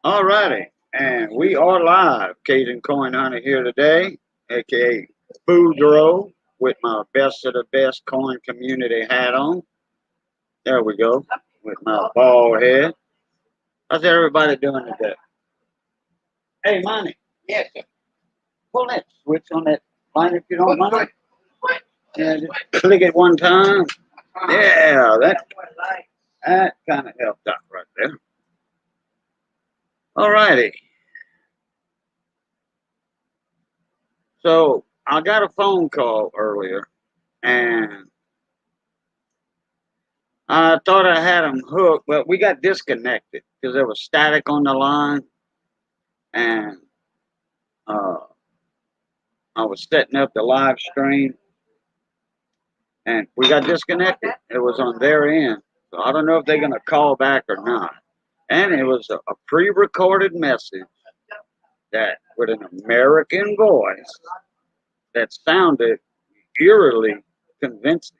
All righty, and we are live. Cajun Coin Hunter here today, aka Boudreaux, with my best of the best coin community hat on. There we go, with my bald head. How's everybody doing today? Hey, Money. Yes, sir. Pull that switch on that line if you don't mind. Yeah, just click it one time. Yeah, that kind of helped out right there. All righty. So I got a phone call earlier, and I thought I had them hooked, but we got disconnected because there was static on the line, and uh, I was setting up the live stream, and we got disconnected. It was on their end, so I don't know if they're gonna call back or not. And it was a pre-recorded message that with an American voice that sounded eerily convincing.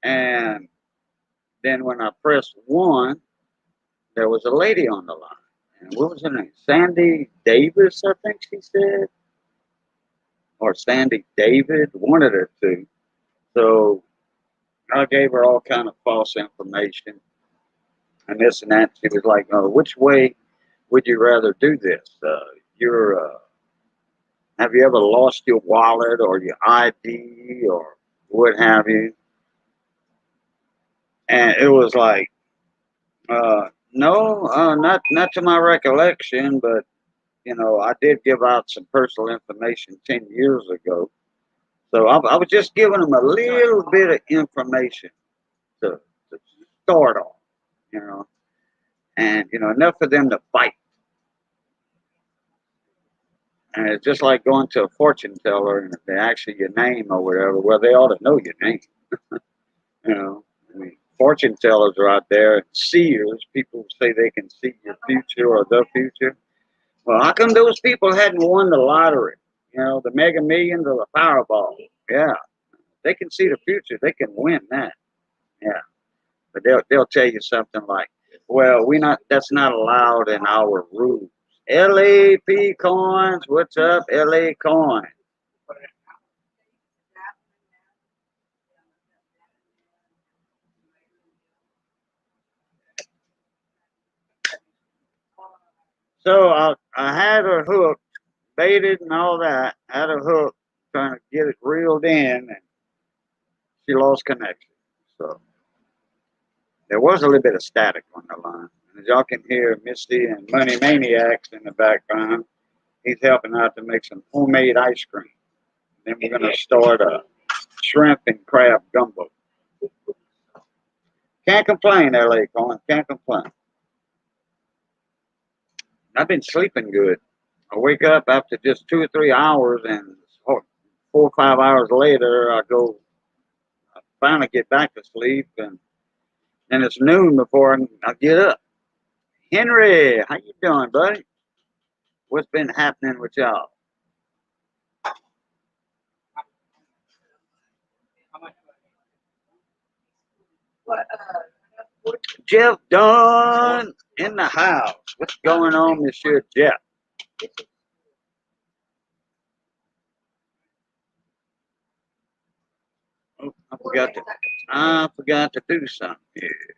And then when I pressed one, there was a lady on the line. And what was her name? Sandy Davis, I think she said, or Sandy David, one of the two. So I gave her all kind of false information and this and that. She was like, "Oh, which way would you rather do this? Have you ever lost your wallet or your ID or what have you?" And it was like, no, not to my recollection, but I did give out some personal information 10 years ago. So I was just giving them a little bit of information to start off, you know, and enough for them to fight. And it's just like going to a fortune teller and they ask you your name or whatever. Well, they ought to know your name, you know. I mean, fortune tellers are out there, and seers, people who say they can see your future or the future. Well, how come those people hadn't won the lottery? The Mega Millions or the Powerball? Yeah, they can see the future. They can win that. Yeah, but they'll tell you something like, "Well, we not that's not allowed in our rules." LAP coins, what's up, LA coin? So I had her hooked, baited, and all that. Had her hooked, trying to get it reeled in, and she lost connection. So there was a little bit of static on the line. And as y'all can hear Misty and Money Maniacs in the background, he's helping out to make some homemade ice cream. Then we're going to start a shrimp and crab gumbo. Can't complain, LA Coin. Can't complain. I've been sleeping good. I wake up after just 2 or 3 hours, and 4 or 5 hours later, I finally get back to sleep, and then it's noon before I get up. Henry, how you doing, buddy? What's been happening with y'all? Jeff Dunn in the house. What's going on, Monsieur Jeff? Oh, I forgot to do something here.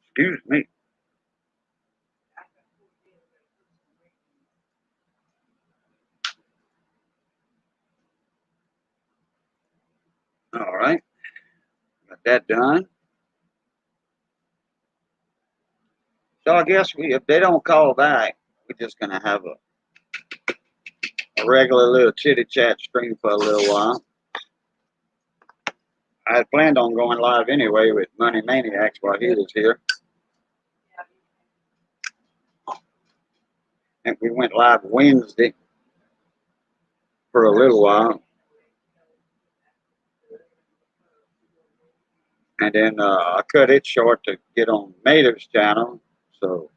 Excuse me. All right, got that done. So I guess if they don't call back, we're just gonna have a regular little chitty chat stream for a little while. I had planned on going live anyway with Money Maniacs while he was here, and we went live Wednesday for a little while, and then I cut it short to get on Mater's channel. So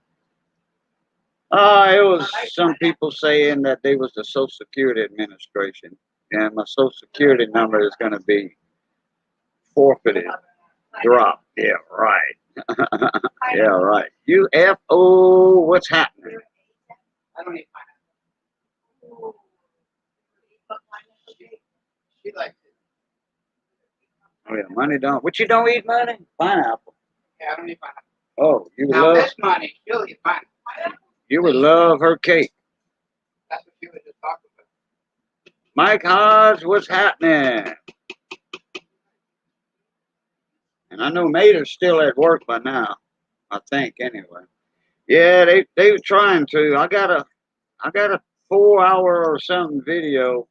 it was some people saying that they was the Social Security Administration. and my social security number is going to be forfeited, dropped. Yeah, right. Yeah, right. UFO, what's happening? I don't need pineapple. She likes it. Oh, yeah, money don't. What you don't eat money? Pineapple. Yeah, I don't need pineapple. Oh, you would Now love. this money, she'll eat pineapple. You would love her cake. That's what she was just talking about. Mike Hodge, what's happening? And I know Mater's still at work by now. I think anyway. Yeah, they were trying to. I got a 4 hour or something video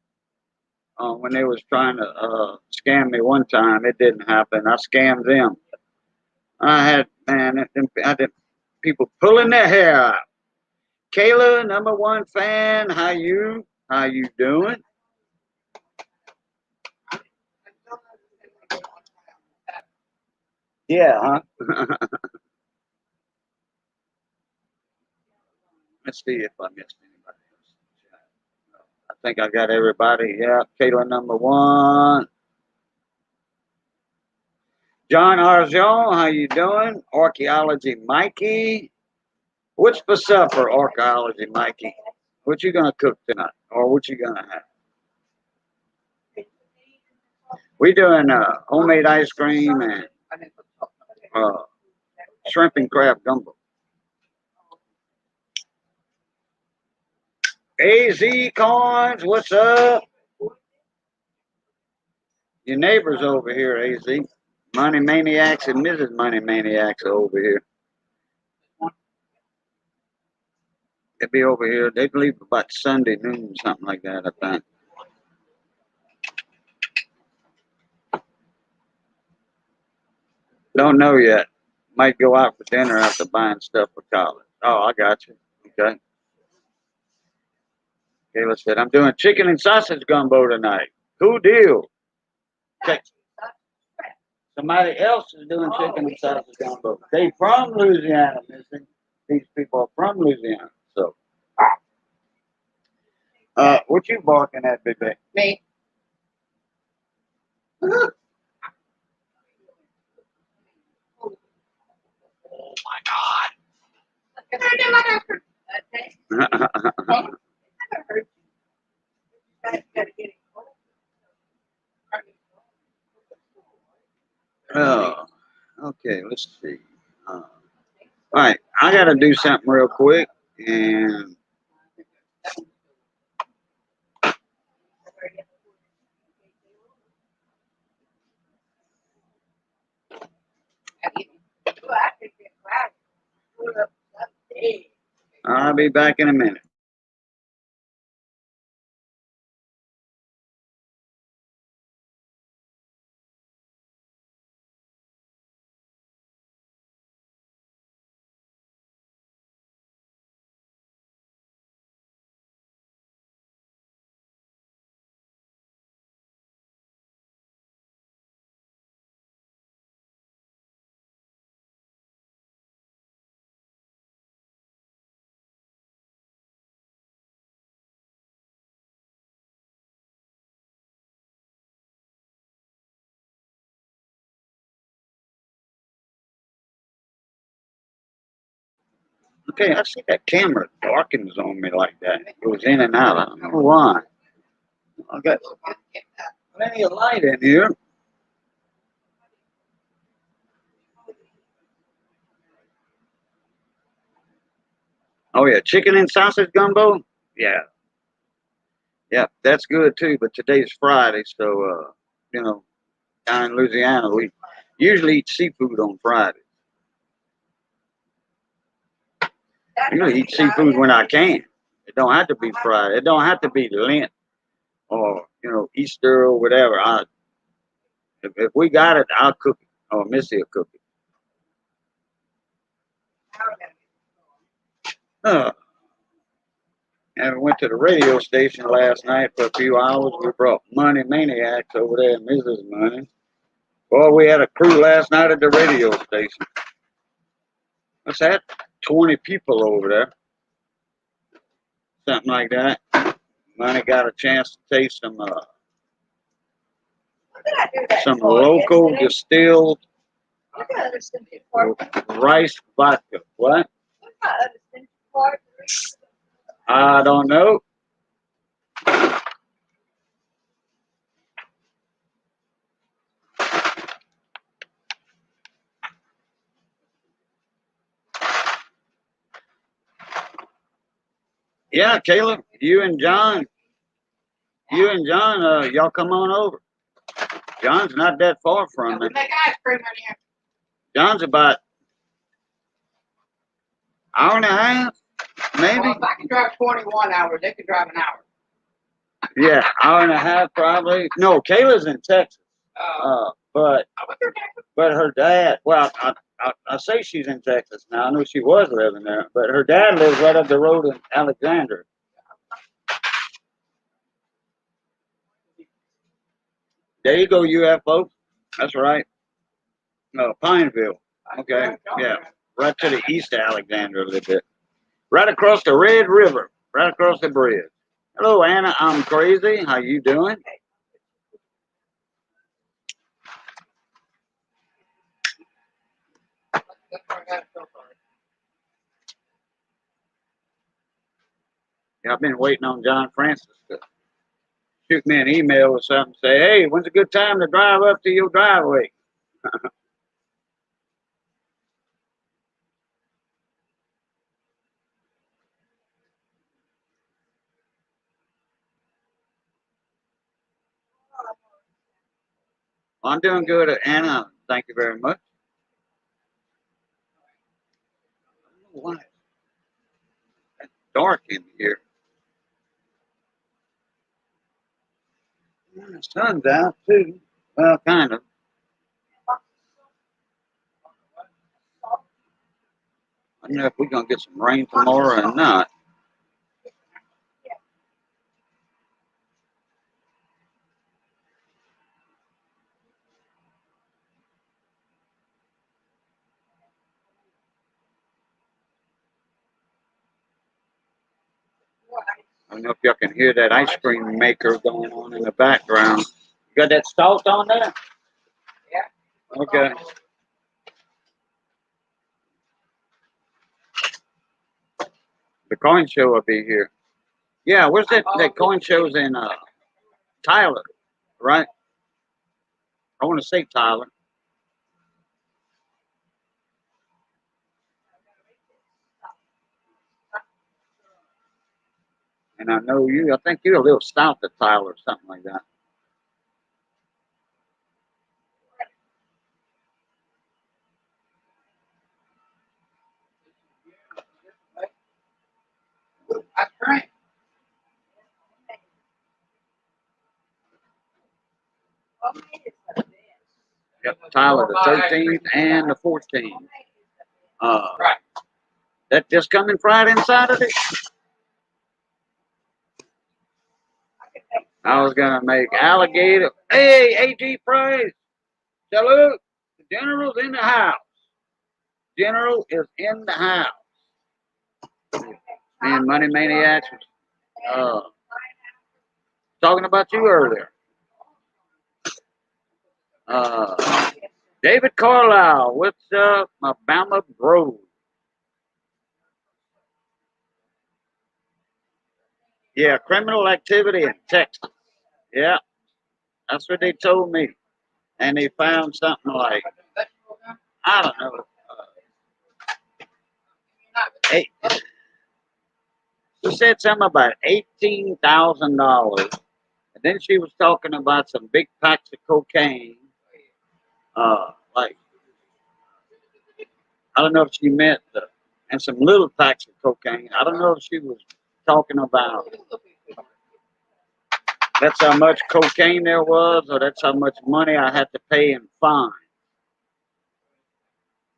when they was trying to scam me one time. It didn't happen. I scammed them. I had I did people pulling their hair out. Kayla, #1 fan. How you doing? Yeah, huh? Let's see if I missed anybody else. I think I got everybody. Yeah, Kayla #1. John Arjon, how you doing? Archaeology Mikey. What's for supper, Archaeology Mikey? What you gonna cook tonight? Or what you gonna have? We doing homemade ice cream and uh, shrimp and crab gumbo. AZ Coins, what's up? Your neighbors over here, AZ. Money Maniacs and Mrs. Money Maniacs are over here. They'd be over here. They'd leave about Sunday noon, something like that, I think. Don't know yet. Might go out for dinner after buying stuff for college. Oh, I got you. Okay. Kayla said, I'm doing chicken and sausage gumbo tonight. Cool deal. Okay. Somebody else is doing chicken and sausage gumbo. They from Louisiana, missing. These people are from Louisiana. So, what you barking at, baby? Me. Oh my God. Oh, okay. Let's see. All right, I got to do something real quick, and I'll be back in a minute. Okay, I see that camera darkens on me like that. It goes in and out. I don't know why. I got plenty of light in here. Oh yeah, chicken and sausage gumbo. Yeah, yeah, that's good too. But today's Friday, so you know, down in Louisiana, we usually eat seafood on Friday. I usually eat seafood when I can. It don't have to be Friday. It don't have to be Lent or Easter or whatever. If we got it, I'll cook it. Or Missy will cook it. Uh, and we went to the radio station last night for a few hours. We brought Money Maniacs over there, Mrs. Money. Boy, we had a crew last night at the radio station. What's that? 20 people over there. Something like that. Money got a chance to taste some some local distilled rice vodka. What? I don't know. Yeah, Caleb, you and John, y'all come on over. John's not that far from We me. make ice cream in here. John's about hour and a half, maybe. Well, if I can drive 21 hours, they can drive an hour. Yeah, hour and a half probably. No, Kayla's in Texas. But I went through Texas. her dad. Well, I say she's in Texas now. I knew she was living there, but her dad lives right up the road in Alexandria. There you go, UFO. That's right. No, Pineville. Okay, yeah, right to the east of Alexandria a little bit. Right across the Red River. Right across the bridge. Hello, Anna. I'm crazy. How you doing? That's where I got it so far. Yeah, I've been waiting on John Francis to shoot me an email or something. Say, hey, when's a good time to drive up to your driveway? Well, I'm doing good, Anna. Thank you very much. I don't know why it's dark in here. The sun's out too. Well, kind of. I don't know if we're gonna get some rain tomorrow or not. I don't know if y'all can hear that ice cream maker going on in the background. You got that salt on there? Yeah. Okay. The coin show will be here. Yeah, where's that coin show's in Tyler, right? I want to say Tyler. And I know you, I think you're a little south of Tyler or something like that. That's great. Yep, Tyler the 13th and the 14th. Right. That just coming Friday and Saturday? I was gonna make alligator. Hey, AG Price. Salute. The general's in the house. General is in the house. Me and Money Maniacs uh, talking about you earlier. David Carlisle, what's up? My Bama Bros. Yeah, criminal activity in Texas. Yeah, that's what they told me. And they found something like, I don't know, eight. She said something about $18,000. And then she was talking about some big packs of cocaine. Like, I don't know if she meant and some little packs of cocaine. I don't know if she was talking about that's how much cocaine there was, or that's how much money I had to pay in fines.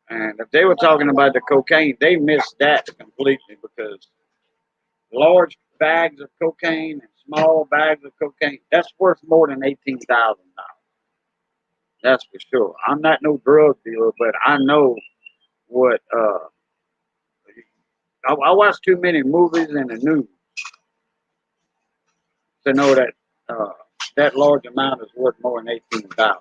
And if they were talking about the cocaine, they missed that completely because large bags of cocaine and small bags of cocaine, that's worth more than $18,000. That's for sure. I'm not no drug dealer, but I know what I watch too many movies and the news to know that that large amount is worth more than 18,000.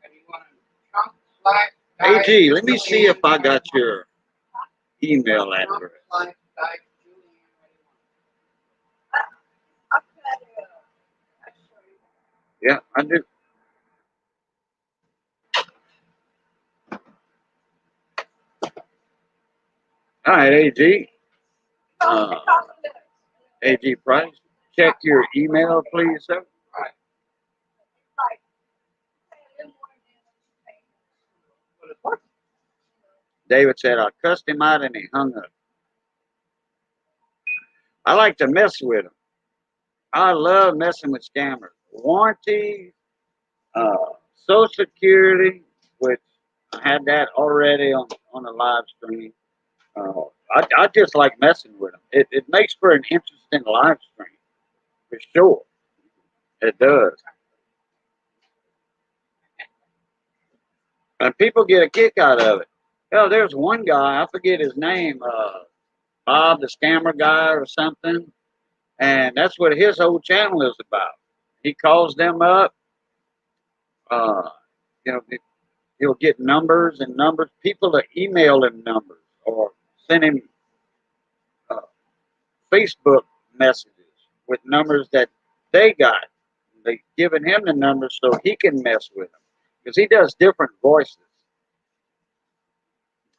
And you want to trunk, slash, AG, let me see if I got your email Trunk, address. slash, dice, Julian, Yeah, I do. All right, AG. Uh, AG Price. Check your email, please, sir. Right. David said I cussed him out and he hung up. I like to mess with them. I love messing with scammers. Warranty, uh, Social Security, which I had that already on the live stream. I just like messing with them. It makes for an interesting live stream, for sure. It does. And people get a kick out of it. Hell, there's one guy, I forget his name, Bob the Scammer guy or something. And that's what his whole channel is about. He calls them up, uh, you know, he'll get numbers and numbers. People that email him numbers or send him uh, Facebook messages with numbers that they got. They giving him the numbers so he can mess with them because he does different voices.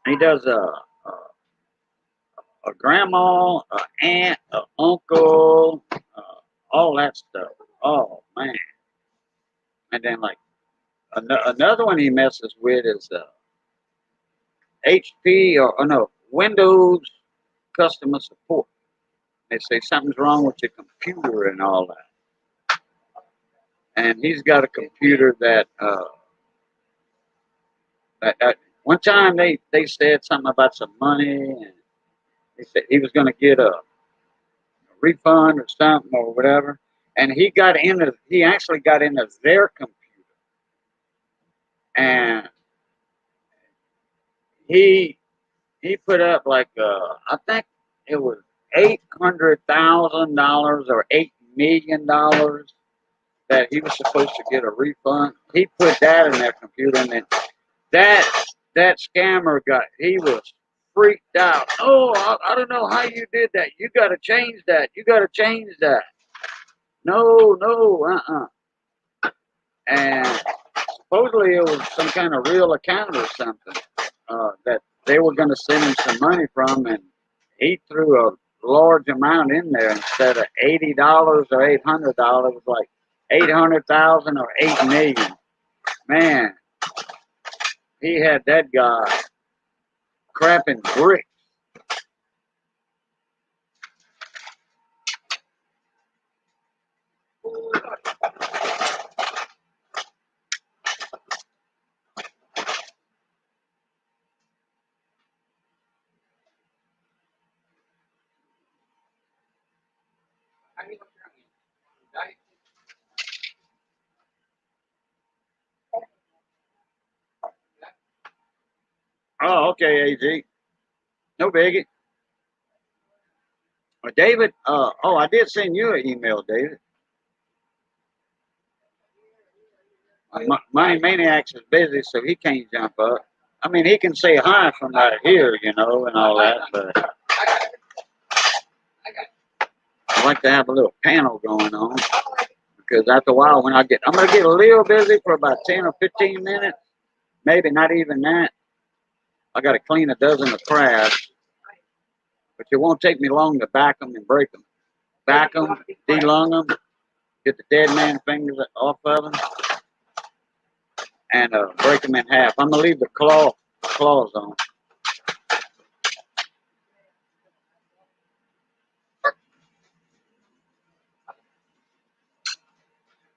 He does a grandma, a aunt, a uncle, all that stuff. Oh man! And then like another one he messes with is HP or no Windows customer support. They say something's wrong with your computer and all that. And he's got a computer that one time they said something about some money and they said he was going to get a refund or something or whatever. And he actually got into their computer and he he put up like I think it was $800,000 or $8 million that he was supposed to get a refund. He put that in that computer, and then that scammer he was freaked out. Oh, I don't know how you did that. You got to change that. You got to change that. No, no, And supposedly it was some kind of real account or something that they were going to send him some money from, and he threw a large amount in there instead of $80 or $800. It was like 800,000 or 8 million. Man, he had that guy crapping bricks. How do you look around here? Dice. Oh, okay, AG. No biggie. David, oh, I did send you an email, David. Money Maniacs is busy, so he can't jump up. I mean, he can say hi from right here, and all that, but I got it. I got it. I like to have a little panel going on because after a while, I'm going to get a little busy for about 10 or 15 minutes, maybe not even that. I got to clean a dozen of crabs, but it won't take me long to back them and break them. Back them, de-lung them, get the dead man fingers off of them, and break them in half. I'm going to leave the claws on.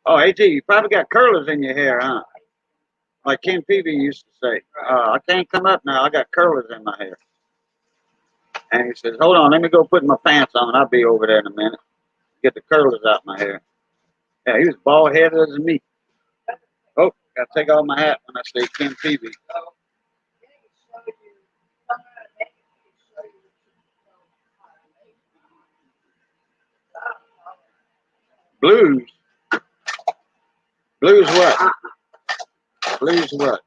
Oh, AT, you probably got curlers in your hair, huh? Like Ken Peavy used to say. I can't come up now. I got curlers in my hair. And he says, hold on, let me go put my pants on. I'll be over there in a minute. Get the curlers out my hair. Yeah, he was bald headed as me. Oh, Gotta take off my hat when I say Ken TV. So, then it shows you, some of the names it show you Blues. Blues what? Blues what?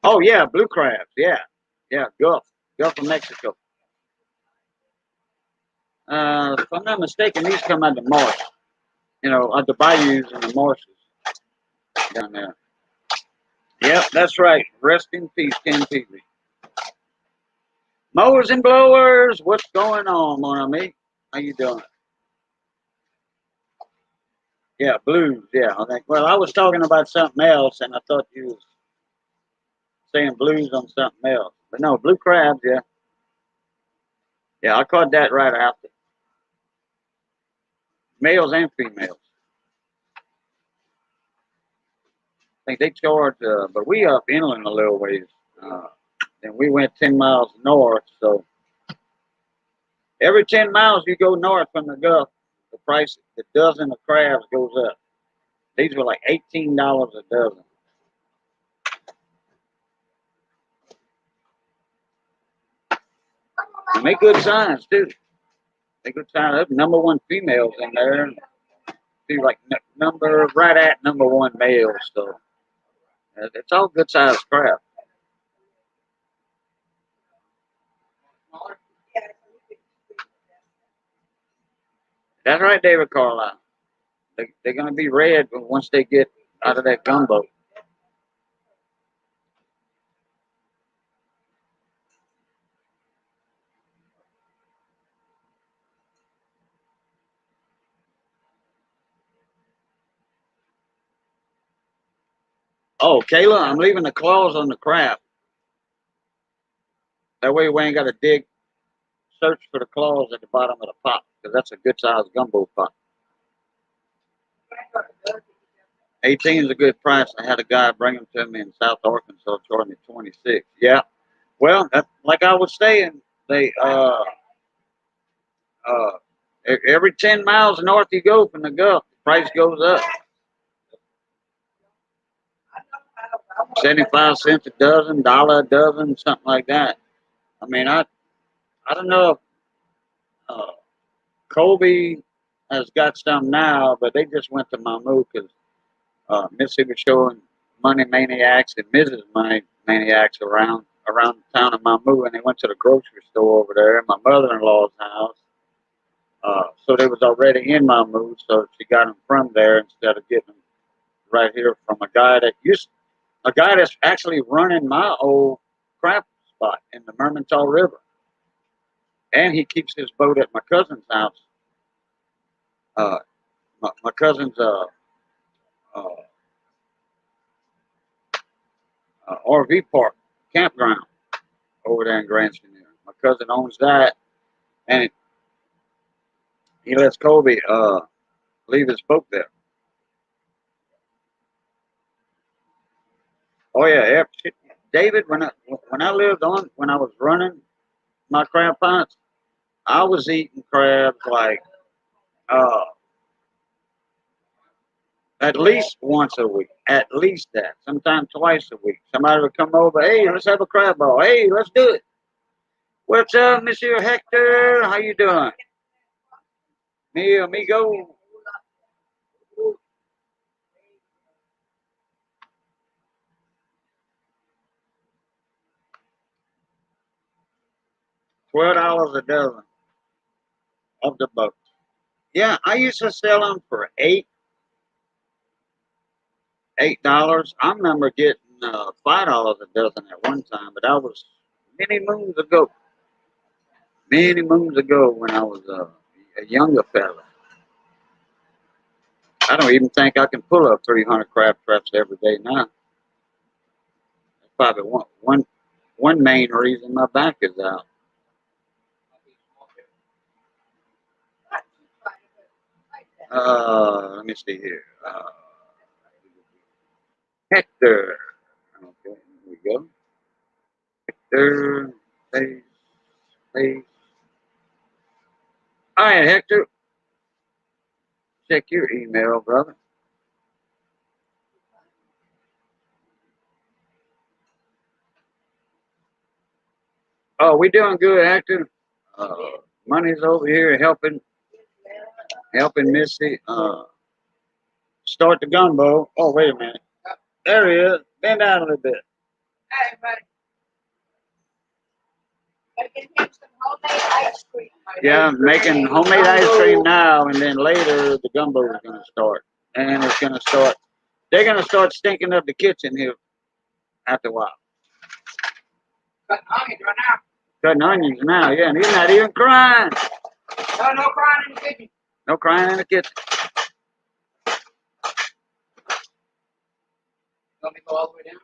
Oh yeah, blue crabs. Yeah, yeah, Gulf of Mexico. If I'm not mistaken, these come out of the marsh. You know, at the bayous and the marshes down there. Yep, that's right. Rest in peace, Ken TV. Mowers and blowers, what's going on, mon ami? How you doing? Yeah, blues. Yeah, I think. Well, I was talking about something else, and I thought you was saying blues on something else. But no, blue crabs. Yeah, yeah. I caught that right after. Males and females. I think they charge, but we up inland a little ways, and we went 10 miles north. So every 10 miles you go north from the Gulf, the price, the dozen of crabs goes up. These were like $18 a dozen. And they good signs too. They good signs. There's number one females in there. See, like number right at number one males. So it's all good sized crab. smaller. That's right, David Carlisle. They're gonna be red once they get out of that gumbo. Oh, Kayla, I'm leaving the claws on the crab. That way we ain't got to search for the claws at the bottom of the pot, because that's a good sized gumbo pot. 18 is a good price. I had a guy bring them to me in South Arkansas, charging me 26. Yeah. Well, like I was saying, they uh every 10 miles north you go from the Gulf, the price goes up. 75 cents a dozen, dollar a dozen, something like that. I mean, I don't know if Kobe has got some now, but they just went to Mamu because Missy was showing Money Maniacs and Mrs. Money Maniacs around the town of Mamu, and they went to the grocery store over there at my mother-in-law's house. So they was already in Mamu, so she got them from there instead of getting them right here from a guy that's actually running my old crab spot in the Mermentau River, and he keeps his boat at my cousin's house. My cousin's uh, RV park campground over there in Grand Chenier. My cousin owns that, and he lets Kobe leave his boat there. Oh yeah, David. When I lived on, when I was running my crab ponds, I was eating crabs like uh, at least once a week, at least that. Sometimes twice a week. Somebody would come over. Hey, let's have a crab ball. Hey, let's do it. What's up, Monsieur Hector? How you doing? Me amigo. $12 a dozen of the boat. Yeah, I used to sell them for $8. I remember getting $5 a dozen at one time, but that was many moons ago. Many moons ago when I was a younger fella. I don't even think I can pull up 300 crab traps every day now. That's probably one main reason my back is out. Let me see here. Hector. Okay, here we go. Hector, space, space. All right, Hector. check your email, brother. Oh, we doing good, Hector. Uh, Money's over here helping Missy start the gumbo. Oh, wait a minute. There he is. Bend down a little bit. Hey, buddy. Making him some homemade ice cream. Yeah, I'm making homemade ice cream now, and then later the gumbo is going to start. And it's going to start, they're going to start stinking up the kitchen here after a while. Cutting onions right now. Cutting onions now, yeah, and he's not even crying. No, no crying in the kitchen. No crying in the kitchen. Let me go all the way down.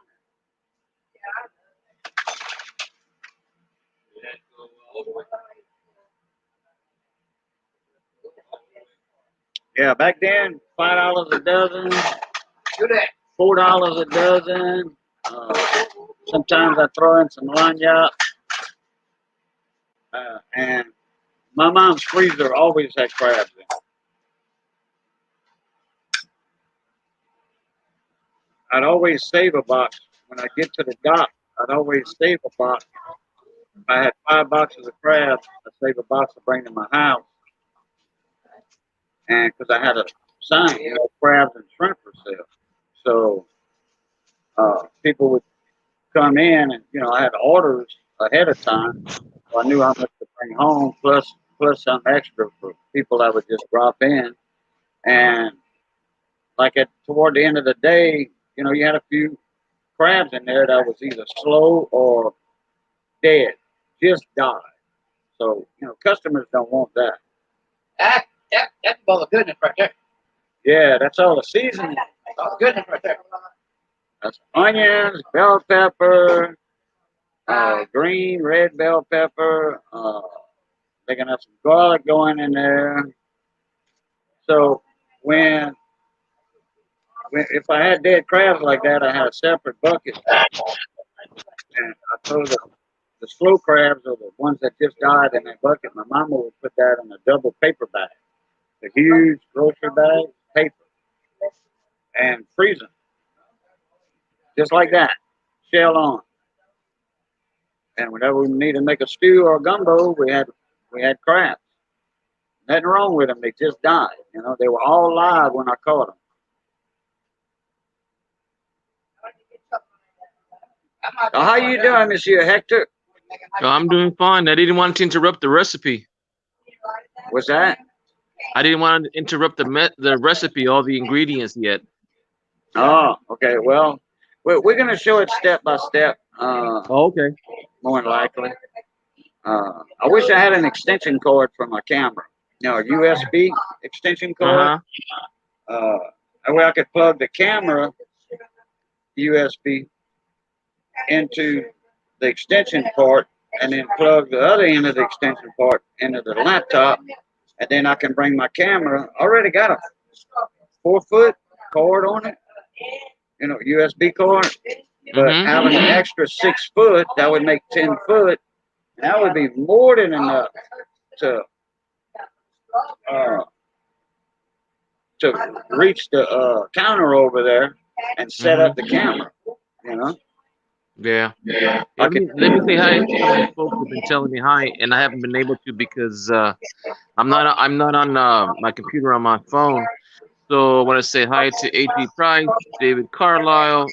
Yeah, back then, $5 a dozen, Do that. $4 a dozen. Sometimes I throw in some lanyard. And my mom's freezer always had crabs in it. I'd always save a box. When I get to the dock, I'd always save a box. If I had 5 boxes of crabs, I'd save a box to bring to my house. And because I had a sign, crabs and shrimp for sale. So people would come in and, I had orders ahead of time. So I knew how much to bring home, plus some extra for people that would just drop in. And like toward the end of the day, you had a few crabs in there that was either slow or dead, just died. So, customers don't want that. That's all the goodness right there. Yeah, that's all the seasoning. That's all the goodness right there. That's onions, bell pepper, green, red bell pepper. They're gonna have some garlic going in there. So if I had dead crabs like that, I had a separate bucket, and I throw the slow crabs or the ones that just died in that bucket. My mama would put that in a double paper bag, a huge grocery bag, paper, and freeze them just like that, shell on. And whenever we needed to make a stew or a gumbo, we had crabs. Nothing wrong with them; they just died. They were all live when I caught them. So how you doing, Monsieur Hector? Oh, I'm doing fine. I didn't want to interrupt the recipe. What's that? I didn't want to interrupt the recipe, all the ingredients yet. Oh, okay. Well, we're going to show it step by step. Oh, okay. More than likely. I wish I had an extension cord for my camera. A USB extension cord. That way I could plug the camera USB into the extension port and then plug the other end of the extension port into the laptop, and then I can bring my camera. Already got a 4-foot cord on it, USB cord, but having an extra 6 foot, that would make 10 foot. That would be more than enough to reach the counter over there and set up the camera. Yeah. Let me say hi to some of the folks who've been telling me hi, and I haven't been able to because I'm not on my computer on my phone. So I want to say hi to A.G. Price, David Carlisle,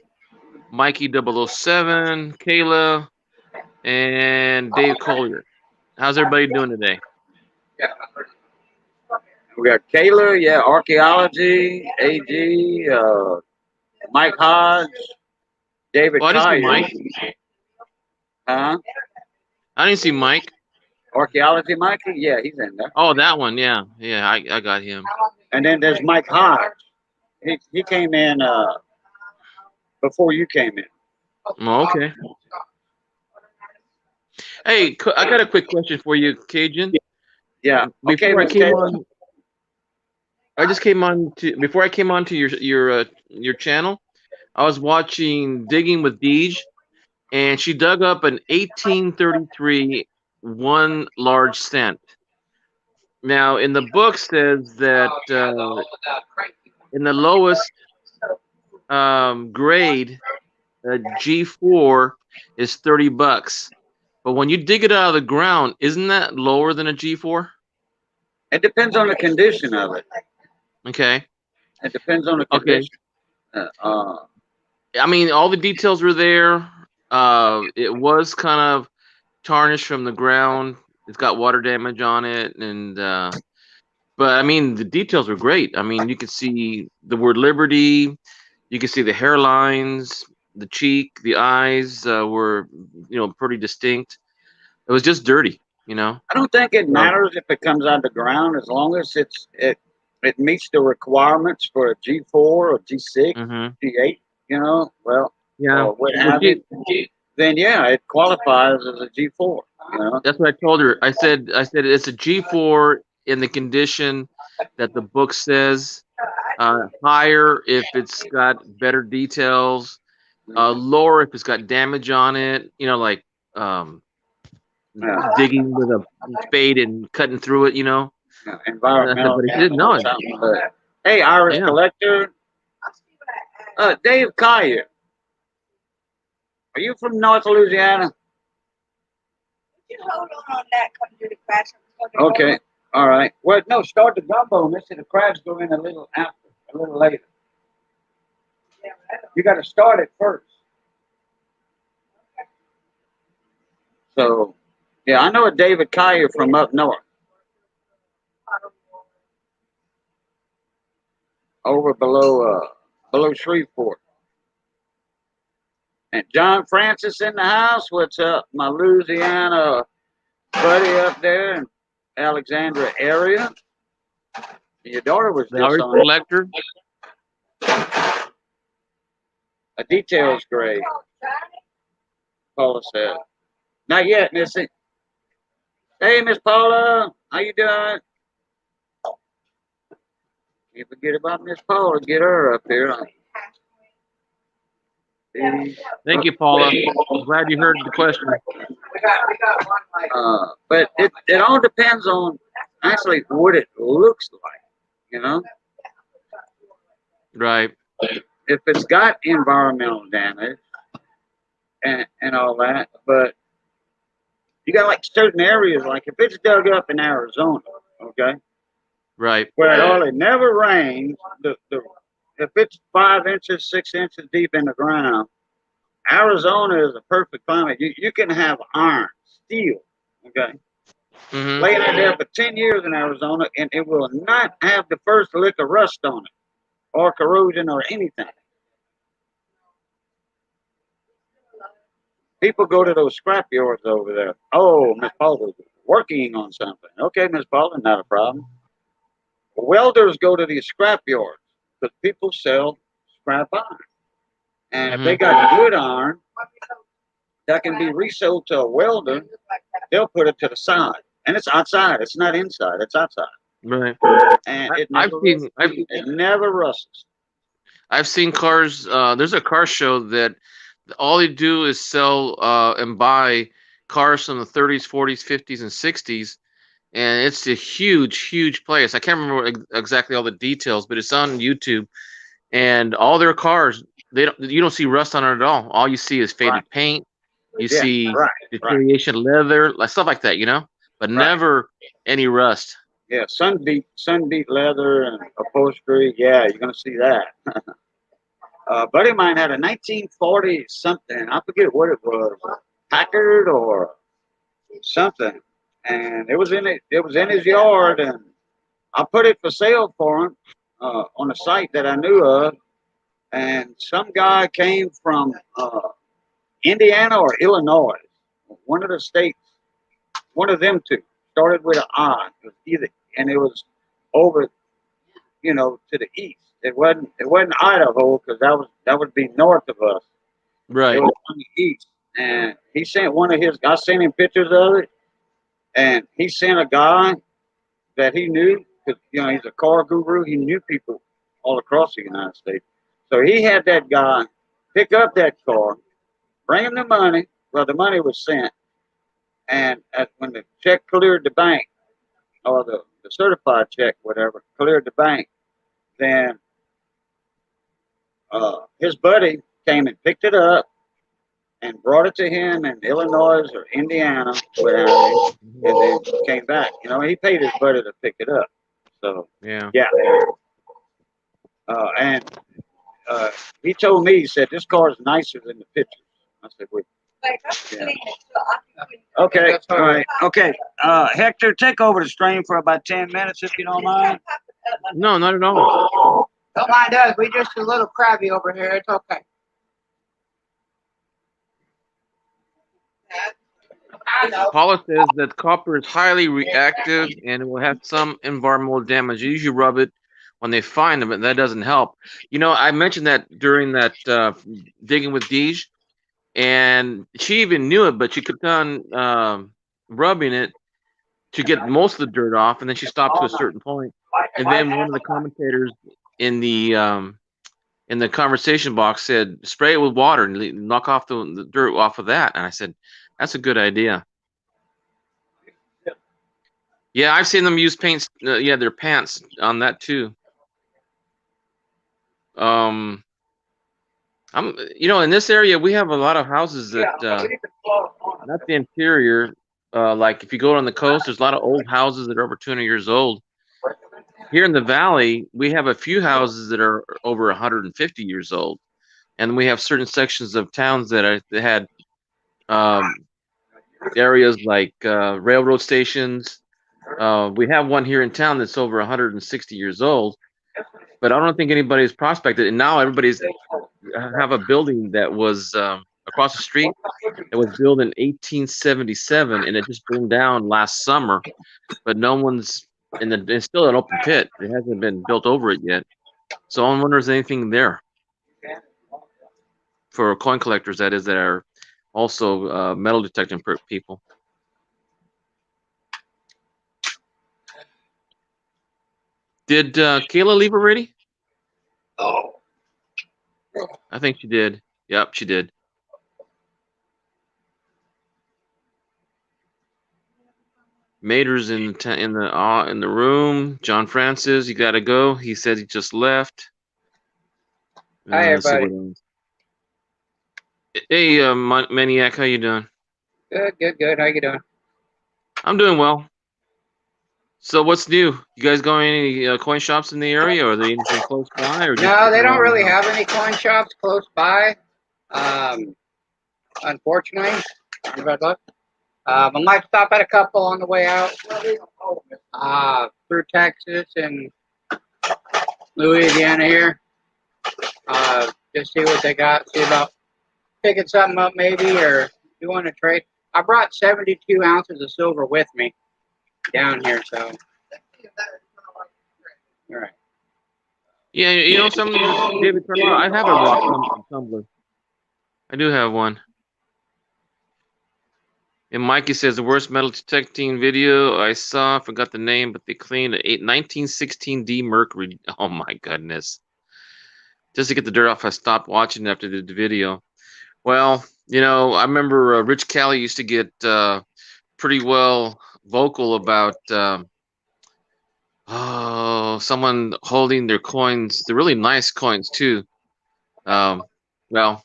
Mikey 007, Kayla, and Dave Collier. How's everybody doing today? We got Kayla, archaeology, AG, Mike Hodge, David I didn't see Collier. Mike. Huh? I didn't see Mike. Archaeology Mikey? Yeah, he's in there. Oh, that one. Yeah, I got him. And then there's Mike Hodge. He came in before you came in. Oh, okay. Hey, I got a quick question for you, Cajun. Yeah. Before I came on, before I came on to your channel, I was watching Digging with Deej, and she dug up an 1833 one large cent. Now, in the book says that in the lowest grade, a G4 is $30. But when you dig it out of the ground, isn't that lower than a G4? It depends on the condition of it. Okay. It depends on the Okay. condition. Uh, I mean, all the details were there. It was kind of tarnished from the ground. It's got water damage on it, and but I mean, the details were great. I mean, you could see the word Liberty. You could see the hairlines, the cheek, the eyes were, pretty distinct. It was just dirty, you know. I don't think it So, matters if it comes out of the ground as long as it meets the requirements for a G4 or G6, hmm G8. Well, yeah. or what Well, have you. Then yeah, it qualifies as a G4. that's what I told her. I said it's a G4 in the condition that the book says. Higher if it's got better details. Lower if it's got damage on it. Like um, Yeah, digging with a spade and cutting through it. yeah, I said, environmental but he said damage no. or something. But hey, Irish Yeah. collector, Dave Collier, are you from North Louisiana? You hold on that, come to the crash. Okay, all right. Well, no, start the gumbo, and the crabs go in a little after, a little later. You got to start it first. So, yeah, I know a David Collier from up north, over below Shreveport. And John Francis in the house. What's up, my Louisiana buddy up there in Alexandria area? Your daughter was The just Irish on. collector. A details grade, Paula said. Not yet, Missy. Hey, Miss Paula, how you doing? Can't forget about Miss Paula. Get her up here. Thank you, Paula. I'm glad you heard the question. But it all depends on actually what it looks like, you know? Right. If it's got environmental damage and all that, but you got like certain areas, like if it's dug up in Arizona, okay, Right. where it hardly never rains, if it's 5 inches, 6 inches deep in the ground, Arizona is a perfect climate. You can have iron, steel, okay, hmm laying it there for 10 years in Arizona, and it will not have the first lick of rust on it or corrosion or anything. People go to those scrap yards over there. Oh, Miss Paula's working on something. Okay, Miss Paula, not a problem. Welders go to these scrap yards because people sell scrap iron. And if hmm they got good iron that can be resold to a welder, they'll put it to the side. And it's outside. It's not inside. It's outside. Right. And I've seen it never rusts. I've seen cars. There's a car show that all they do is sell and buy cars from the 30s, 40s, 50s, and 60s, and it's a huge, huge place. I can't remember exactly all the details, but it's on YouTube. And all their cars, you don't see rust on it at all. All you see is Right. faded paint. You Yeah, see right, deterioration leather, like stuff like that, but right. never any rust. Yeah, sun beat leather and upholstery. Yeah, you're gonna see that. A buddy of mine had a 1940 something. I forget what it was, Packard or something, and it was in his yard, and I put it for sale for him on a site that I knew of, and some guy came from Indiana or Illinois, one of the states, one of them two, started with an I. It was either, and it was over, to the east. It wasn't Idaho because that would be north of us. It Right. was on the east, and he sent one of his. I sent him pictures of it, and he sent a guy that he knew because he's a car guru. He knew people all across the United States, so he had that guy pick up that car, bring him the money. Well, the money was sent, and when the check cleared the bank or the certified check, whatever, cleared the bank. Then his buddy came and picked it up and brought it to him in Illinois or Indiana, whatever, and then came back. You know, he paid his buddy to pick it up. So Yeah. yeah, and uh, he told me, he said, this car is nicer than the pictures. I said, well, Like, I'm yeah. sitting next to Okay, That's all fine. right. Okay, Hector, take over the stream for about 10 minutes if you don't mind. No, not at all. Don't mind us. We just a little crabby over here. It's okay. I know. Paula says that copper is highly reactive and it will have some environmental damage. They usually rub it when they find them, and that doesn't help. You know, I mentioned that during that digging with Deej, and she even knew it, but she kept on rubbing it to get most of the dirt off, and then she stopped to a certain point. And then one of the commentators in the conversation box said, "Spray it with water and knock off the dirt off of that." And I said, "That's a good idea." Yeah, I've seen them use paints. Yeah, their pants on that too. I'm, in this area we have a lot of houses that not the interior. Like if you go on the coast, there's a lot of old houses that are over 200 years old. Here in the valley, we have a few houses that are over 150 years old, and we have certain sections of towns that had areas like railroad stations. We have one here in town that's over 160 years old, but I don't think anybody's prospected. And now everybody's have a building that was across the street that was built in 1877, and it just burned down last summer. But no one's it's still an open pit. It hasn't been built over it yet. So I wonder if there's anything there for coin collectors, that is, that are also metal detecting people. Did Kayla leave already? Oh. I think she did. Yep, she did. Mater's in the room. John Francis, you gotta go. He said he just left. Hi, Let's see everybody. what else. Hey, Maniac, how you doing? Good. How you doing? I'm doing well. So what's new? You guys going any coin shops in the area, or are they anything close by? Or just No, they sitting don't around really the house? have any coin shops close by. Unfortunately, bad luck. I might stop at a couple on the way out. Through Texas and Louisiana here. Just see what they got. See about picking something up maybe, or doing a trade. I brought 72 ounces of silver with me down here, so. All right. Yeah, something that David turned out. I have a rock tumbler. I do have one. And Mikey says the worst metal detecting video I saw, I forgot the name, but they cleaned a 1916 D Mercury. Oh my goodness. Just to get the dirt off, I stopped watching after the video. Well, I remember Rich Callie used to get pretty well vocal about someone holding their coins. They're really nice coins too. Well,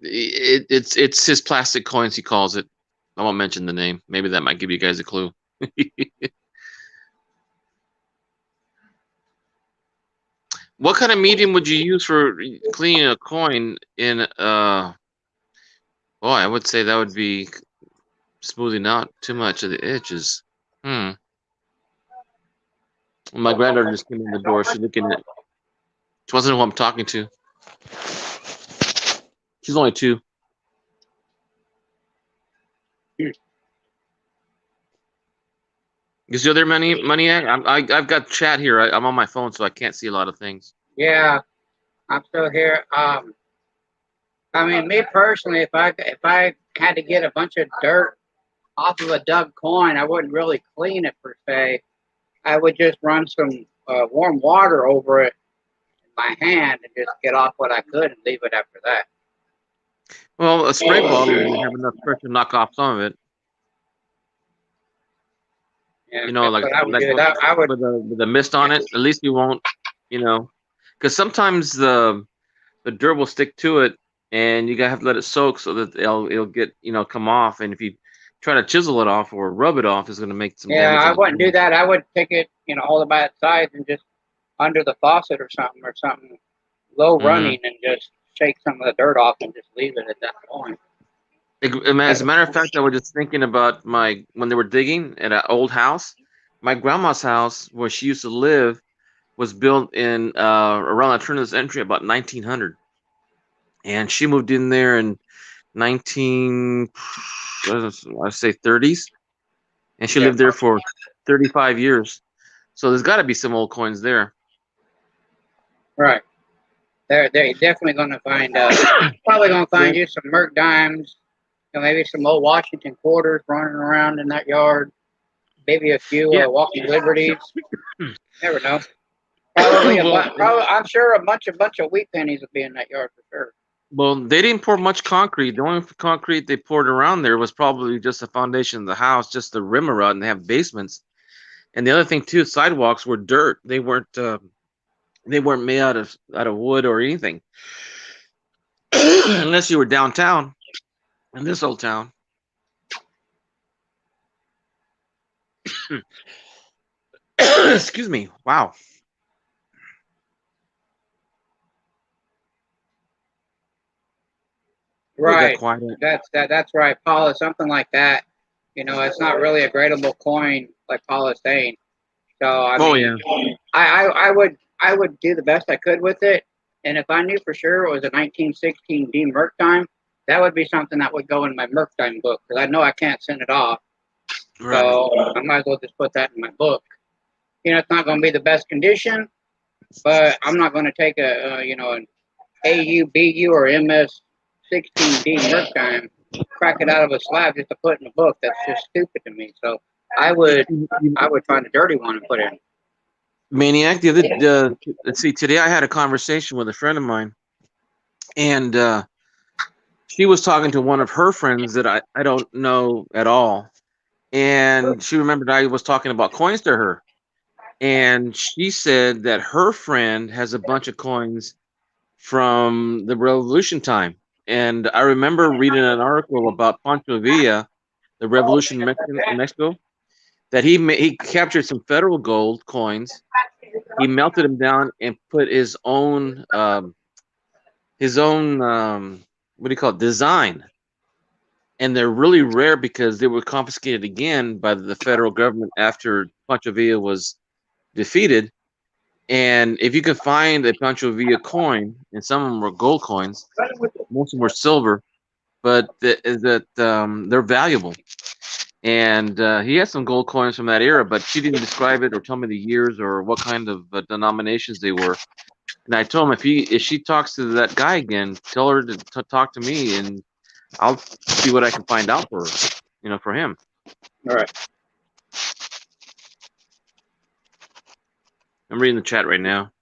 it's his plastic coins, he calls it. I won't mention the name. Maybe that might give you guys a clue. What kind of medium would you use for cleaning a coin in I would say that would be smoothing out too much of the edges. My granddaughter just came in the door. She's looking at. She wasn't who I'm talking to. She's only 2. You still there, Maniac? I've got chat here. I'm on my phone, so I can't see a lot of things. Yeah, I'm still here. I mean, me personally, if I had to get a bunch of dirt off of a dug coin, I wouldn't really clean it per se. I would just run some warm water over it in my hand and just get off what I could and leave it after that. Well, a spray bottle would have enough pressure to knock off some of it. Yeah, You know, that's like what I would like do. That I would. with the mist on it. At least you won't, you know, because sometimes the dirt will stick to it, and you gotta have to let it soak so that it'll get come off. And if you try to chisel it off or rub it off, it's gonna make some Yeah, damage I on the wouldn't do ground. that. I would take it, hold it by its sides and just under the faucet or something low Hmm. running and just shake some of the dirt off and just leave it at that point. As a matter of fact, I was just thinking about my when they were digging at an old house. My grandma's house, where she used to live, was built in around the turn of this century, about 1900, and she moved in there in 19, I say 30s, and she Yeah, lived there for 35 years. So there's got to be some old coins there. right. They're definitely going to find. Probably going to find Well, you some Merc dimes. Maybe some old Washington quarters running around in that yard. Maybe a few yeah. walking liberties. Never know. Probably well, probably. I'm sure a bunch of wheat pennies will be in that yard for sure. well, they didn't pour much concrete. The only concrete they poured around there was probably just the foundation of the house, just the rim around. And they have basements. And the other thing too, sidewalks were dirt. They weren't made out of wood or anything, unless you were downtown in this old town. Excuse me. Wow. We got Right. quiet. That's right, Paula. Something like that. It's not really a gradable coin, like Paula's saying. So I Oh mean, yeah. I would do the best I could with it. And if I knew for sure it was a 1916 D Merc dime, that would be something that would go in my Merc dime book because I know I can't send it off. Right. So I might as well just put that in my book. It's not going to be the best condition, but I'm not going to take an AU, BU, or MS 16D Merc dime, crack it out of a slab just to put in a book. That's just stupid to me. So I would I would find a dirty one and put in. Maniac. Let's see. Today I had a conversation with a friend of mine, and she was talking to one of her friends that I don't know at all, and she remembered I was talking about coins to her, and she said that her friend has a bunch of coins from the Revolution time. And I remember reading an article about Pancho Villa, the Revolution in Mexico, that he captured some federal gold coins. He melted them down and put his own what do you call it, design. And they're really rare because they were confiscated again by the federal government after Pancho Villa was defeated. And if you can find a Pancho Villa coin, and some of them were gold coins, most of them were silver, but they're valuable. And he had some gold coins from that era, but she didn't describe it or tell me the years or what kind of denominations they were. And I told him if she talks to that guy again, tell her to talk to me, and I'll see what I can find out for her, for him. All right. I'm reading the chat right now.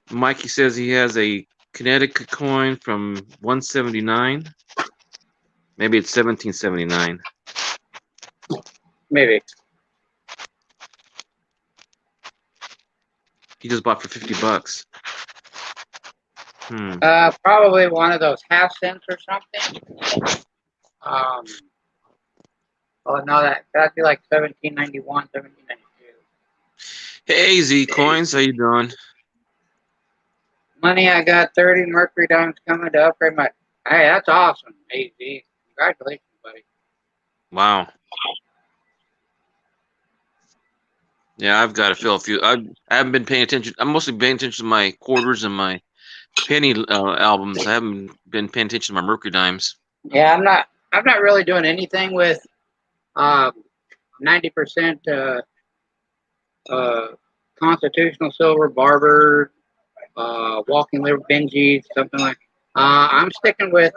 Mikey says he has a Connecticut coin from 179. Maybe it's 1779. Maybe. He just bought for $50. Probably one of those half cents or something. Oh no, that'd be like 1791, 1792. Hey Z Coins, how you doing? Money, I got 30 Mercury dimes coming to upgrade my. Hey, that's awesome, AZ. Congratulations, buddy. Wow. Yeah, I've got to fill a few. I haven't been paying attention. I'm mostly paying attention to my quarters and my penny albums. I haven't been paying attention to my Mercury dimes. Yeah, I'm not really doing anything with 90% constitutional silver, barber, walking liver, Benjis, something like. I'm staying with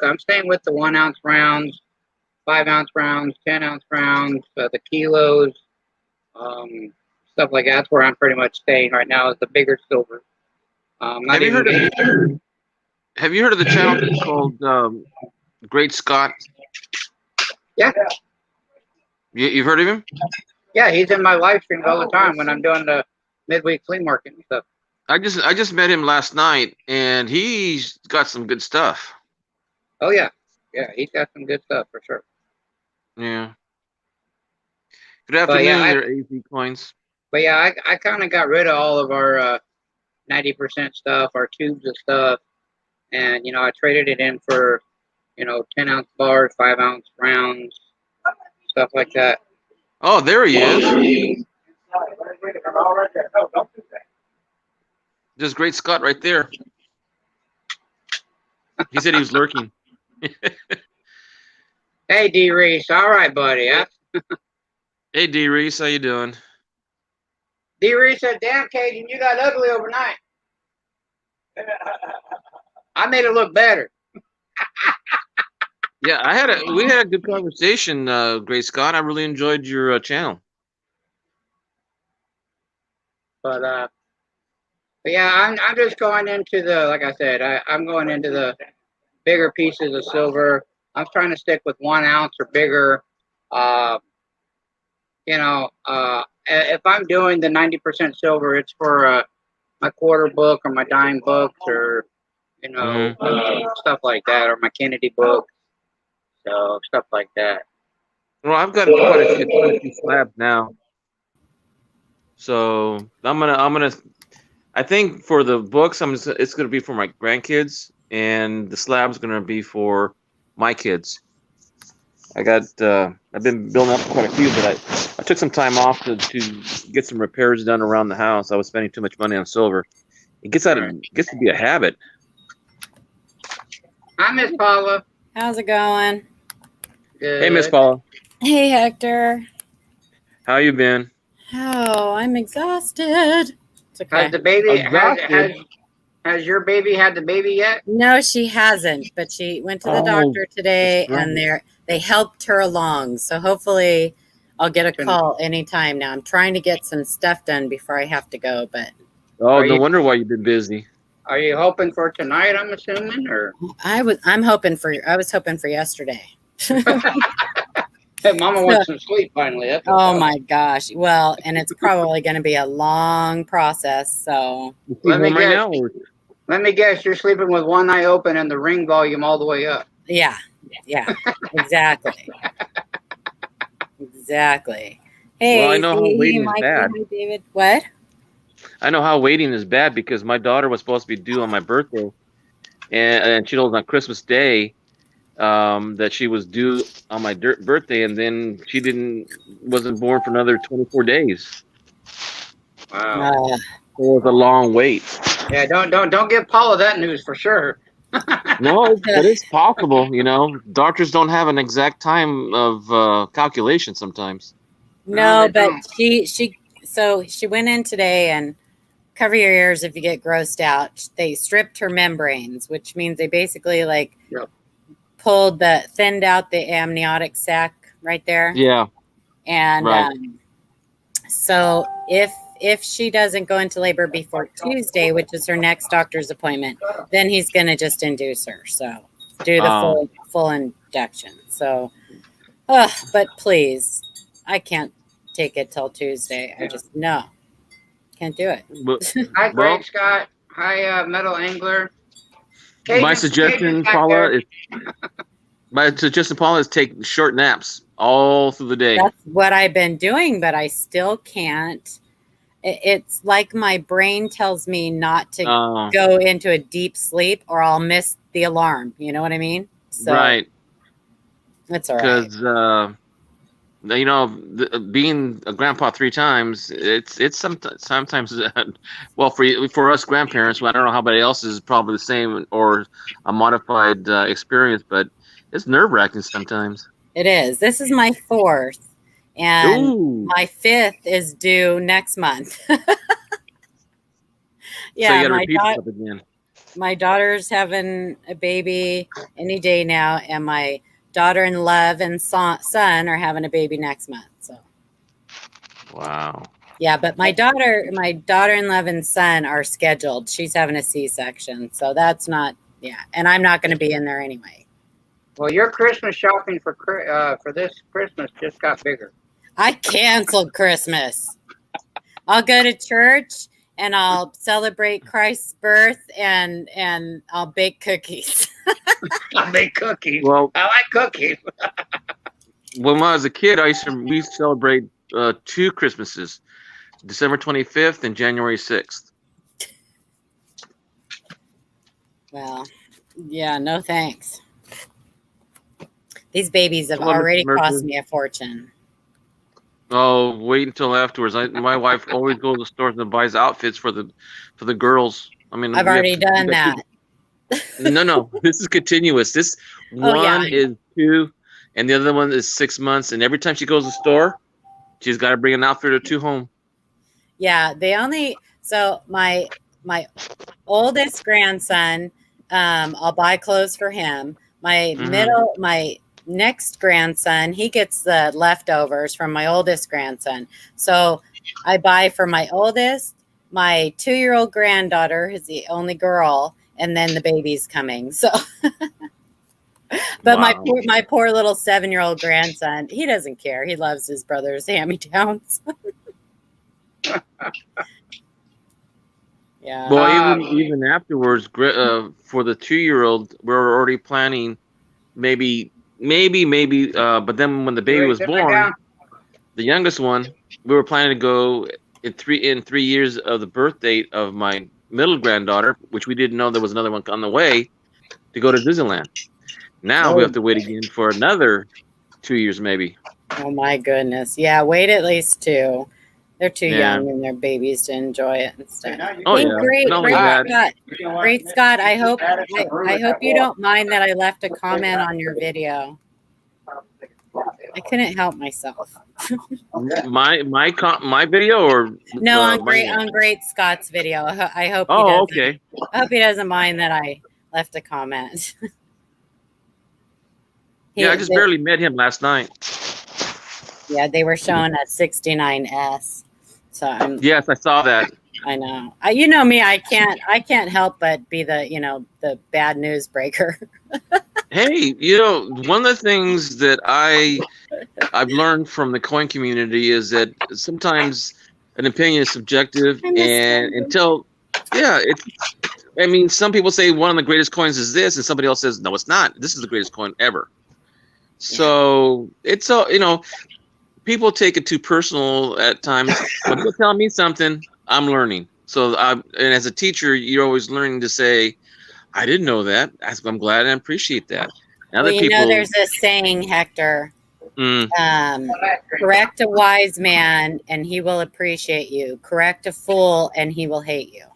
the 1 ounce rounds, 5 ounce rounds, 10 ounce rounds, the kilos, stuff like that. That's where I'm pretty much staying right now. Is the bigger silver. Have you heard of the channel called Great Scott? Yeah. You've heard of him? Yeah, he's in my live streams all the time when I'm doing the midweek flea market and stuff. I just met him last night, and he's got some good stuff. Oh yeah, yeah, he's got some good stuff for sure. Yeah. Good But afternoon, yeah, there, AZ Coins. I kind of got rid of all of our 90% stuff, our tubes of stuff, and I traded it in for 10-ounce bars, 5-ounce rounds, stuff like that. Oh, there he is. Just Great Scott right there. He said he was lurking. Hey, D. Reese. All right, buddy. Huh? Hey, D. Reese, how you doing? D. Reese said, damn, Cajun, you got ugly overnight. I made it look better. Yeah, we had a good conversation, Great Scott. I really enjoyed your channel. But yeah, I'm just going into like I said, I'm going into the bigger pieces of silver. I'm trying to stick with 1 ounce or bigger. If I'm doing the 90% silver, it's for my quarter book or my dime books or stuff like that, or my Kennedy book. So stuff like that. Well, I've got quite a few slabs now. So I think for the books, it's gonna be for my grandkids, and the slab's gonna be for my kids. I've been building up quite a few, but I took some time off to get some repairs done around the house. I was spending too much money on silver. It gets to be a habit. Hi, Miss Paula. How's it going? Good. Hey, Miss Paula. Hey, Hector. How you been? Oh, I'm exhausted. It's okay. Has the baby Exhausted? has your baby had the baby yet? No, she hasn't, but she went to the doctor today, and they helped her along. So hopefully I'll get a call anytime now. I'm trying to get some stuff done before I have to go, but No wonder why you've been busy. Are you hoping for tonight, I'm assuming, or I was hoping for yesterday. Hey, Mama wants some sleep finally. Oh my gosh. Well, and it's probably going to be a long process, so let me guess, you're sleeping with one eye open and the ring volume all the way up. Yeah, exactly. Exactly. Hey, well, I know how waiting is bad. David. What? I know how waiting is bad because my daughter was supposed to be due on my birthday, and she told on Christmas Day that she was due on my birthday, and then she wasn't born for another 24 days. Wow. It was a long wait. Yeah, don't give Paula that news for sure. No, it is possible. Doctors don't have an exact time of calculation sometimes. No, but she went in today, and cover your ears if you get grossed out. They stripped her membranes, which means they basically thinned out the amniotic sac right there. Yeah. And right. So if she doesn't go into labor before Tuesday, which is her next doctor's appointment, then he's going to just induce her. So do the full induction. So, but please, I can't take it till Tuesday. I just can't do it. Hi, Great Scott. Hi, Metal Angler. My suggestion, Paula, is take short naps all through the day. That's what I've been doing, but I still can't. It's like my brain tells me not to go into a deep sleep or I'll miss the alarm. You know what I mean? So, right. That's all right. Because, being a grandpa 3 times, it's sometimes, well, for us grandparents, I don't know how anybody else is probably the same or a modified experience, but it's nerve-wracking sometimes. It is. This is my 4th. And my 5th is due next month. Yeah, so you gotta repeat yourself again. My daughter's having a baby any day now, and my daughter-in-law and son are having a baby next month. So, wow. Yeah, but my daughter-in-law and son are scheduled. She's having a C-section, so that's not. Yeah, and I'm not going to be in there anyway. Well, your Christmas shopping for this Christmas just got bigger. I canceled Christmas. I'll go to church and I'll celebrate Christ's birth and I'll bake cookies. I make cookies. Well, I like cookies. when I was a kid, we used to celebrate 2 Christmases, December 25th and January 6th. Well, yeah, no thanks. These babies have Well, Mr. already Murphy. cost me a fortune. Oh, wait until afterwards. My wife always goes to the stores and buys outfits for the girls. I mean, I've already done that. No, this is continuous. This Oh, yeah. one is 2, and the other one is 6 months. And every time she goes to the store, she's got to bring an outfit or 2 home. Yeah, so my oldest grandson, I'll buy clothes for him. My next grandson, he gets the leftovers from my oldest grandson. So I buy for my oldest, my 2-year-old granddaughter, who's the only girl, and then the baby's coming. So, but Wow. my poor little 7-year-old grandson, he doesn't care. He loves his brother's hand-me-downs. Yeah. Well, even afterwards, for the 2-year-old, we're already planning maybe. But then when the baby was born, the youngest one, we were planning to go in 3 years of the birth date of my middle granddaughter, which we didn't know there was another one on the way, to go to Disneyland. Now we have to wait again for another 2 years, maybe. Oh my goodness. Yeah, wait at least 2. They're too Yeah. young and they're babies to enjoy it and stuff. Oh, Hey, yeah. great, Not only great that- Scott. Great Scott. I hope you don't mind that I left a comment on your video. I couldn't help myself. My video or No, on my- Great Scott's video. I hope he Oh, doesn't. okay. I hope he doesn't mind that I left a comment. Yeah, I just barely met him last night. Yeah, they were showing a 69S. So Yes, I saw that. I know. You know me. I can't help but be the bad news breaker. Hey, one of the things that I've learned from the coin community is that sometimes an opinion is subjective, and some people say one of the greatest coins is this, and somebody else says no, it's not. This is the greatest coin ever. So it's people take it too personal at times. When people tell me something, I'm learning. So and as a teacher, you're always learning to say, I didn't know that. I'm glad and appreciate that. Well, there's a saying, Hector. Correct a wise man and he will appreciate you. Correct a fool and he will hate you.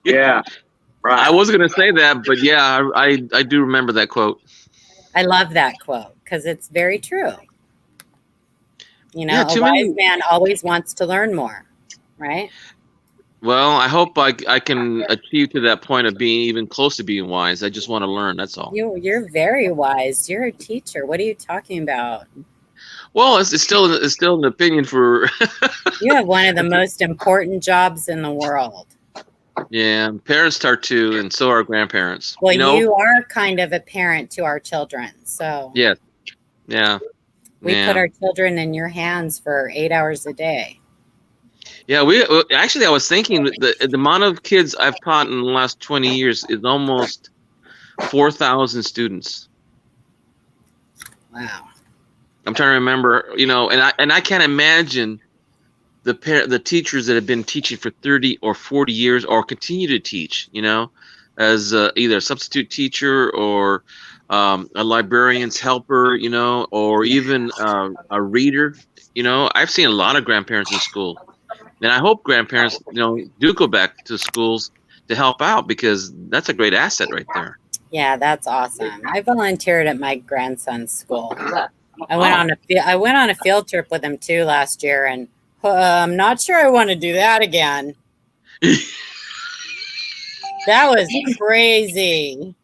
Yeah. Right. I was going to say that, but yeah, I do remember that quote. I love that quote because it's very true. A wise man always wants to learn more, right? Well, I hope I can achieve to that point of being even close to being wise. I just want to learn. That's all. You're very wise. You're a teacher. What are you talking about? Well, it's still an opinion for. You have one of the most important jobs in the world. Yeah, parents are too, and so are grandparents. Well, you are kind of a parent to our children, so. Yes. Yeah. We put our children in your hands for 8 hours a day. Yeah, I was thinking the amount of kids I've taught in the last 20 years is almost 4,000 students. Wow. I'm trying to remember, and I can't imagine the teachers that have been teaching for 30 or 40 years or continue to teach, as either a substitute teacher or a librarian's helper, or even a reader. I've seen a lot of grandparents in school. And I hope grandparents, do go back to schools to help out because that's a great asset right there. Yeah, that's awesome. I volunteered at my grandson's school. I went on a field trip with him too last year, and I'm not sure I want to do that again. That was crazy.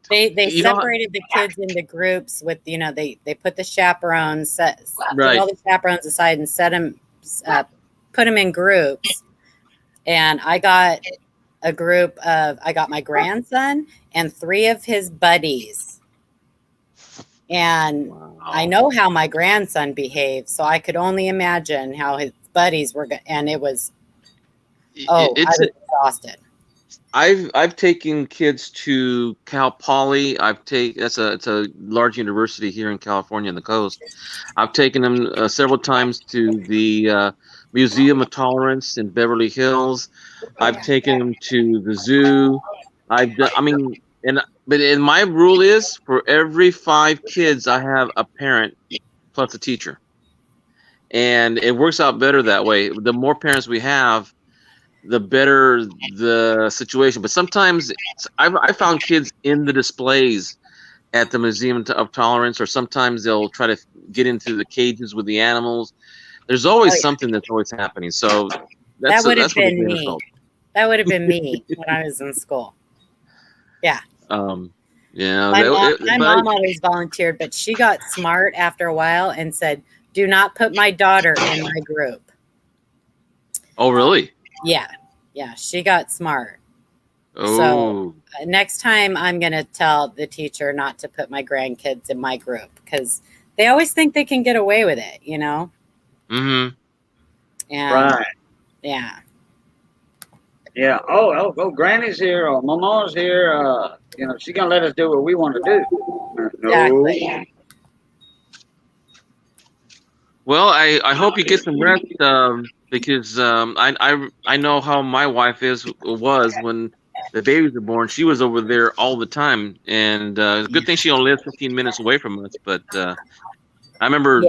They separated the kids into groups with they put the chaperones put all the chaperones aside and set them. Put them in groups, and I got my grandson and 3 of his buddies, And I know how my grandson behaved, so I could only imagine how his buddies were. And it was, I was exhausted. I've taken kids to Cal Poly. It's a large university here in California on the coast. I've taken them several times to the Museum of Tolerance in Beverly Hills. I've taken them to the zoo. But my rule is for every 5 kids, I have a parent plus a teacher, and it works out better that way. The more parents we have, the better the situation. But sometimes I found kids in the displays at the Museum of Tolerance, or sometimes they'll try to get into the cages with the animals. There's always something that's always happening. So that would have been me. That would have been me when I was in school. Yeah. Yeah. My mom always volunteered, but she got smart after a while and said, "Do not put my daughter in my group." Oh, really? Yeah. She got smart. Oh. So next time I'm going to tell the teacher not to put my grandkids in my group because they always think they can get away with it, you know? Mm-hmm. And, right. Yeah. Yeah. Oh, Granny's here or Mama's here. She's going to let us do what we want to do. No. Exactly. Well, I hope you get some rest because I know how my wife was when the babies were born. She was over there all the time, and it's a good thing she only lives 15 minutes away from us. But I remember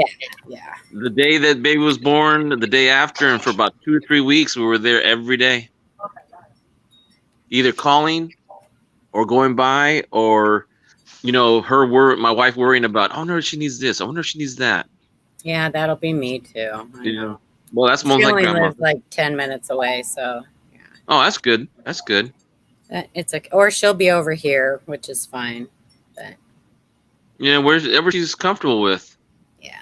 the day that baby was born, the day after, and for about 2 or 3 weeks, we were there every day, either calling or going by, or my wife worrying about, oh no, she needs this. I wonder if she needs that. Yeah, that'll be me too. I know. Well, that's most like grandma. Lives like 10 minutes away, so. Yeah. Oh, that's good. That's good. Or she'll be over here, which is fine. But wherever she's comfortable with. Yeah.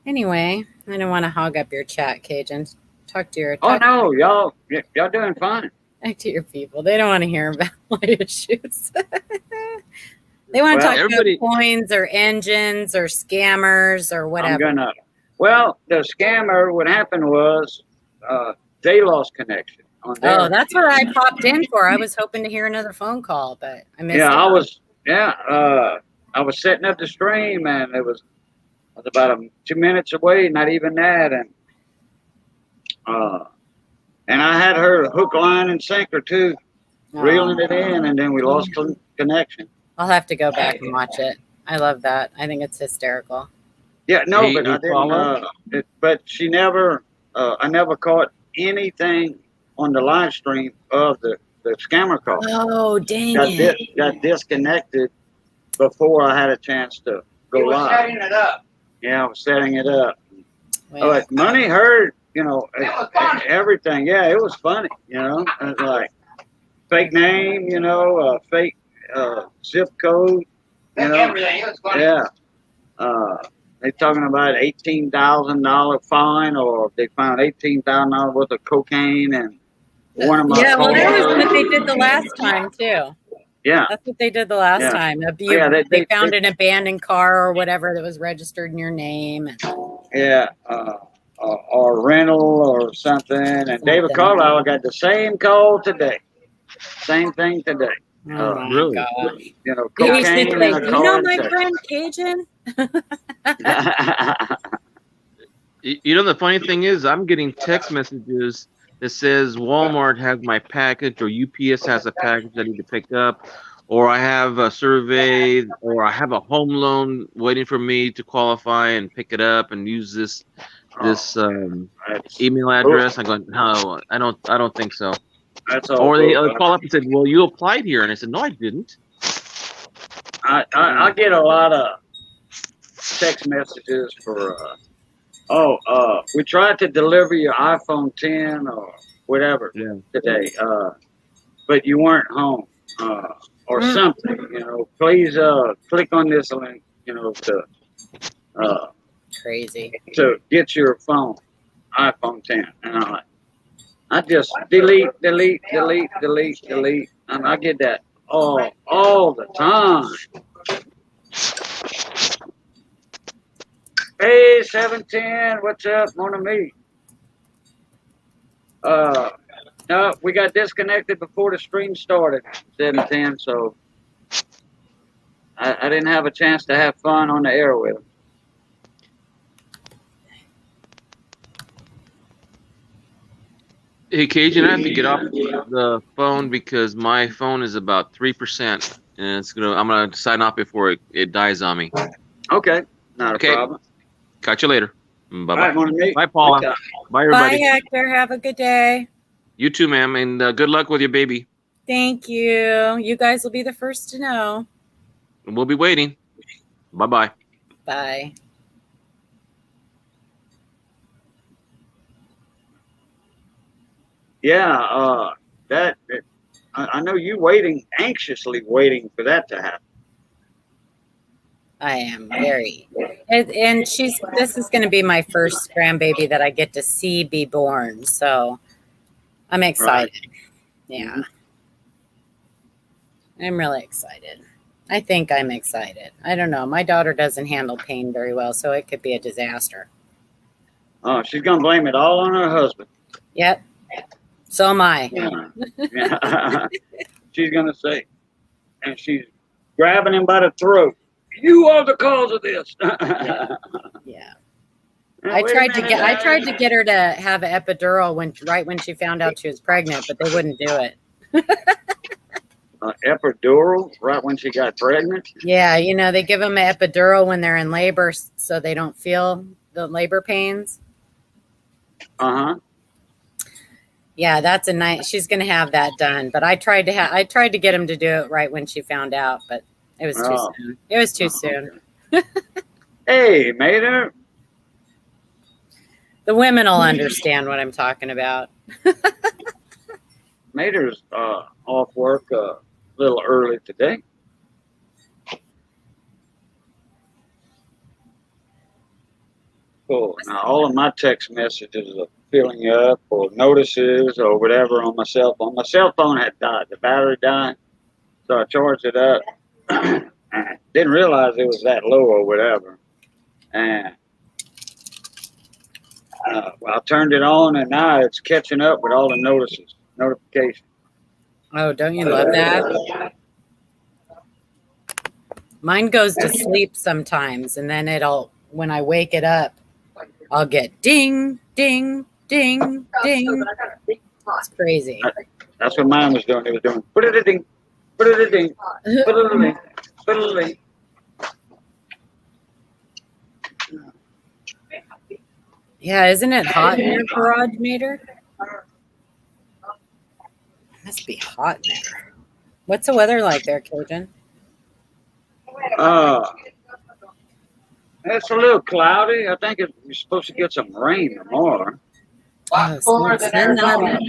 Anyway, I don't want to hog up your chat, Cajun. Talk to your. Oh no, y'all doing fine. Talk to your people. They don't want to hear about my issues. They want to talk about coins or engines or scammers or whatever. The scammer, what happened was they lost connection. That's what I popped in for. I was hoping to hear another phone call, but I missed it. I was setting up the stream, and I was about 2 minutes away, not even that, and I had her hook, line, and sinker too, reeling it in, and then we lost connection. I'll have to go back and watch it. I love that. I think it's hysterical. Yeah, no, but I didn't. But she never. I never caught anything on the live stream of the scammer call. Oh, dang it! Got disconnected before I had a chance to go live. Setting it up. Yeah, I was setting it up. Money heard. Everything. Yeah, it was funny. It was like fake name. Fake. Zip code, everything. It was funny. Yeah. They're talking about $18,000 fine, or they found $18,000 worth of cocaine and one of my. Yeah, well, that was what they did the last time too. Yeah, that's what they did the last time. They found an abandoned car or whatever that was registered in your name. Yeah, or rental or something. And David Carlisle got the same call today. Same thing today. Oh my really? gosh. Cocaine do you know my friend Cajun? The funny thing is, I'm getting text messages that says Walmart has my package, or UPS has a package I need to pick up, or I have a survey, or I have a home loan waiting for me to qualify and pick it up and use this email address. I'm going, no, I don't think so. That's all. Or they call up and said, well, you applied here. And I said, no, I didn't. I get a lot of text messages for, we tried to deliver your iPhone 10 or whatever today, but you weren't home, or something, please click on this link, crazy. To get your iPhone 10. And I'm like, I just delete, and I get that all the time. Hey, 710, what's up? Morning me. No, we got disconnected before the stream started, 710, so I didn't have a chance to have fun on the air with him. Hey, Cajun, I have to get off the phone because my phone is about 3%, and I'm gonna sign off before it dies on me. Okay, not Okay. a problem. Catch you later. All Bye right, bye. morning me. Bye, Paula. Okay. Bye, everybody. Bye, Hector. Have a good day. You too, ma'am, and good luck with your baby. Thank you. You guys will be the first to know. We'll be waiting. Bye bye. Bye. Yeah, I know you anxiously waiting for that to happen. I am very, and this is going to be my first grandbaby that I get to see be born. So I'm excited. Yeah. I'm really excited. I think I'm excited. I don't know. My daughter doesn't handle pain very well, so it could be a disaster. Oh, she's gonna blame it all on her husband. Yep. So am I. Yeah. She's gonna say, and she's grabbing him by the throat. You are the cause of this. Yeah. Now, I wait a tried to minute, get her to have an epidural right when she found out she was pregnant, but they wouldn't do it. epidural right when she got pregnant. Yeah, they give them an epidural when they're in labor so they don't feel the labor pains. Uh-huh. Yeah, that's a nice. She's gonna have that done, but I tried to get him to do it right when she found out, but it was too soon. It was too soon. Hey, Mater. The women will understand what I'm talking about. Mater's off work a little early today. Cool. Now, all of my text messages are filling you up or notices or whatever on my cell phone. My cell phone had died. The battery died. So I charged it up. Didn't realize it was that low or whatever. And I turned it on, and now it's catching up with all the notifications. Oh, don't you love that? Mine goes to sleep sometimes, and then when I wake it up, I'll get ding, ding, ding, ding. It's crazy. That's what mine was doing. It was doing put it a ding, put it a ding, put it a ding, put it a ding. Yeah, isn't it hot in your garage, Mater? It must be hot in there. What's the weather like there, Cajun? It's a little cloudy. I think we're supposed to get some rain tomorrow. Lot cooler than Arizona.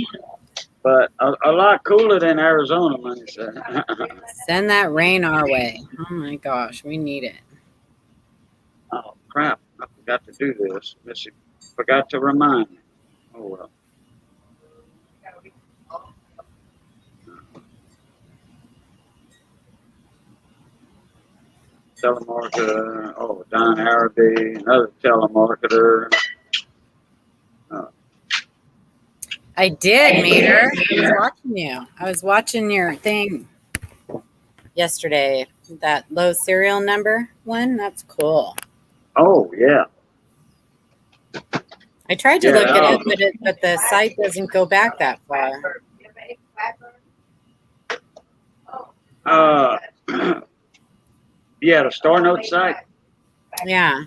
But a lot cooler than Arizona, money said. Send that rain our way. Oh my gosh, we need it. Oh crap! I forgot to do this. Missy forgot to remind me. Oh well. Telemarketer. Oh, Don Araby, another telemarketer. I did, Mater. I was watching you. I was watching your thing yesterday. That low serial number one. That's cool. Oh yeah. I tried to look at it, but the site doesn't go back that far. Yeah, the Star Note site. Yeah.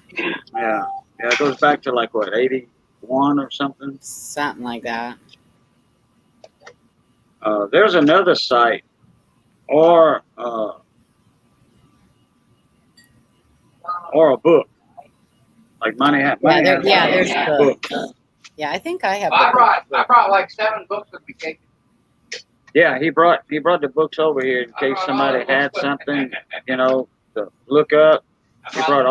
Yeah, it goes back to like what, 81 or something. Something like that. There's another site, or a book, like money. There's books. Yeah, I think I have. I brought like 7 books with me, Kate. Yeah, he brought the books over here in case somebody had something, to look up. He brought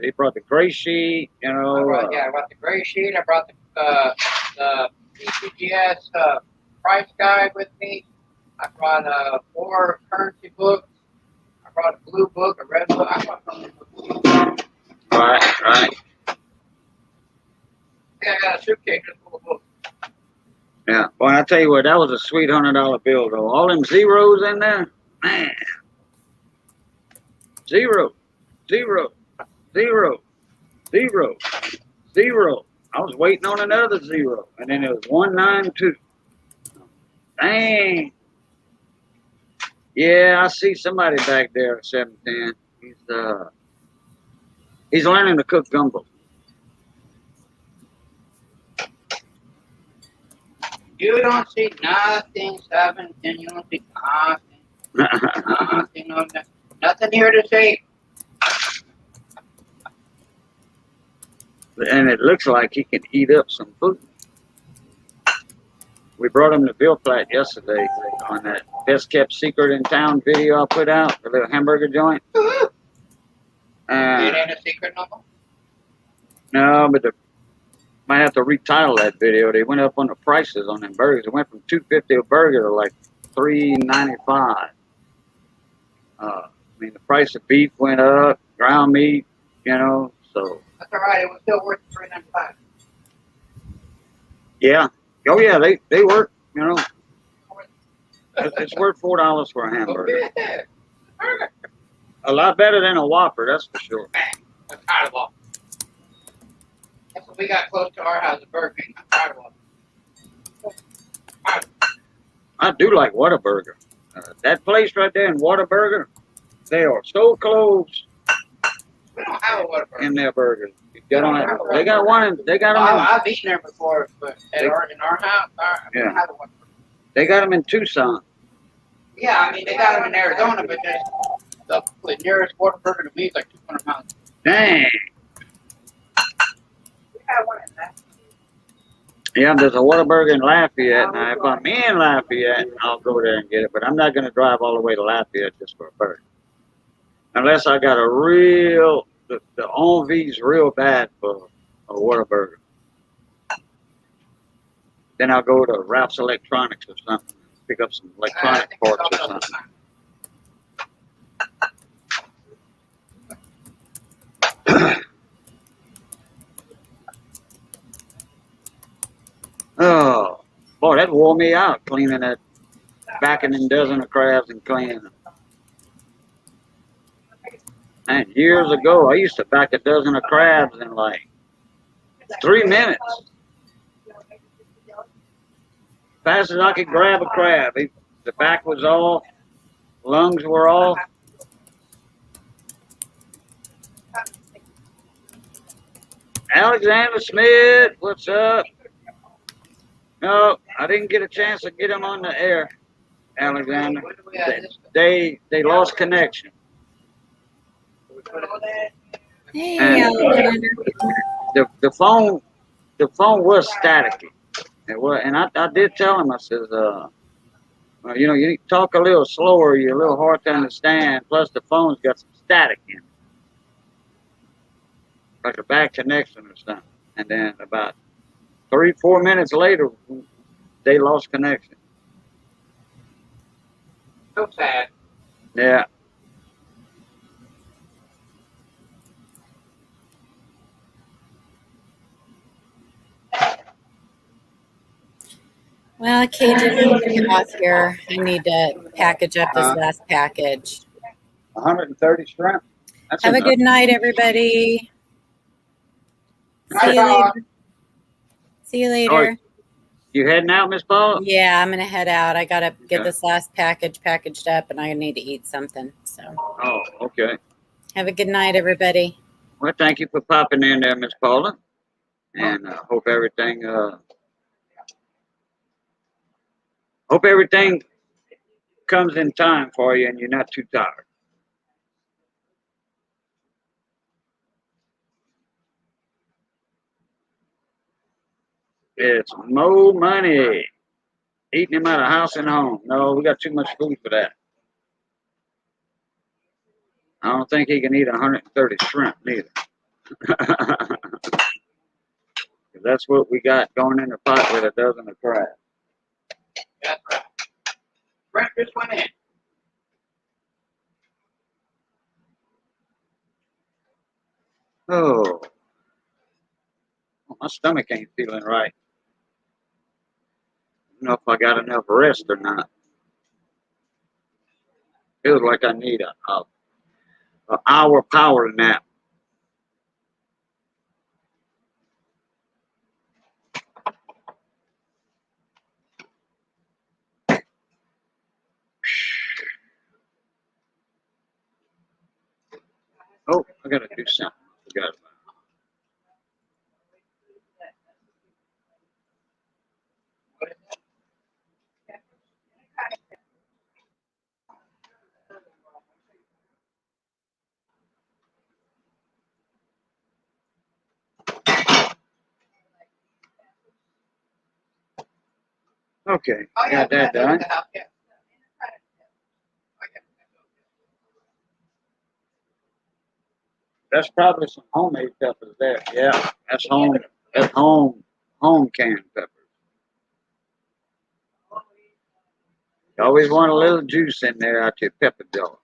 he brought the gray sheet, I brought the gray sheet. I brought the PCGS price guide with me. I brought 4 currency books. I brought a blue book, a red book. I brought Right. Yeah, I got a suitcase full of books. Yeah. Boy, I tell you what, that was a sweet $100 bill though. All them zeros in there, man. Zero, zero, zero, zero, zero. I was waiting on another zero, and then it was 192. Dang. Yeah, I see somebody back there at 710. He's learning to cook gumbo. You don't see nothing, 17. You don't see nothing. Nothing here to see. And it looks like he can eat up some food. We brought him to Bill Platt yesterday on that best kept secret in town video I put out, the little hamburger joint. It ain't a secret no more. No, but might have to retitle that video. They went up on the prices on them burgers. It went from $2.50 a burger to like $3.95. I mean, the price of beef went up, ground meat, you know. So That's all right. It was still worth $3.95. yeah, oh yeah, they work. You know, it's worth $4 for a hamburger. Yeah. A lot better than a Whopper, that's for sure. I'm tired of Whopper. That's what we got close to our house, a Burger King. I'm tired of Whopper. I do like Whataburger. That place right there in Whataburger, they are so close We don't have a Whataburger. in their burgers. They got one. They got them. I've eaten there before, but in our house, we don't have a Whataburger. They got them in Tucson. Yeah, I mean, they got them in Arizona, but the nearest Whataburger to me is like 200 miles. Dang. We had one in that. Yeah, there's a Whataburger in Lafayette. Now, if I'm in Lafayette, I'll go there and get it. But I'm not going to drive all the way to Lafayette just for a burger. Unless I got the envy's real bad for a Whataburger. Then I'll go to Ralph's Electronics or something. Pick up some electronic parts or something. Oh, boy, that wore me out cleaning that, backing in dozen of crabs and cleaning them. And years ago, I used to back a dozen of crabs in like 3 minutes. Fast as I could grab a crab. The back was off, lungs were off. Alexander Smith, what's up? No, I didn't get a chance to get him on the air, Alexander. They lost connection. Hey, And Alexander. the phone was staticky. It was, and I did tell him, I says, well, you know, you need to talk a little slower. You're a little hard to understand. Plus, the phone's got some static in it, like a bad connection or something. And then about 3-4 minutes later, they lost connection. So sad. Yeah. Well, Cajun, I'm gonna get off here. I need to package up this last package. 130 shrimp. That's Have a enough. good night, everybody. See you Paula. later. See you later. You heading out, Miss Paula? Yeah, I'm gonna head out. I gotta get this last package packaged up, and I need to eat something. So, Oh, okay. have a good night, everybody. Well, thank you for popping in there, Miss Paula. And hope everything comes in time for you and you're not too tired. It's more money. Eating him out of house and home. No, we got too much food for that. I don't think he can eat 130 shrimp neither. That's what we got going in the pot with a dozen of crab. That's right. Brent just went in. Oh, My stomach ain't feeling right. I don't know if I got enough rest or not. Feels like I need a hour power nap. Oh, I gotta do something. I forgot about it. Okay, got that done. That's probably some homemade peppers there. Yeah, that's home. That's home canned peppers. You always want a little juice in there out your pepper jar.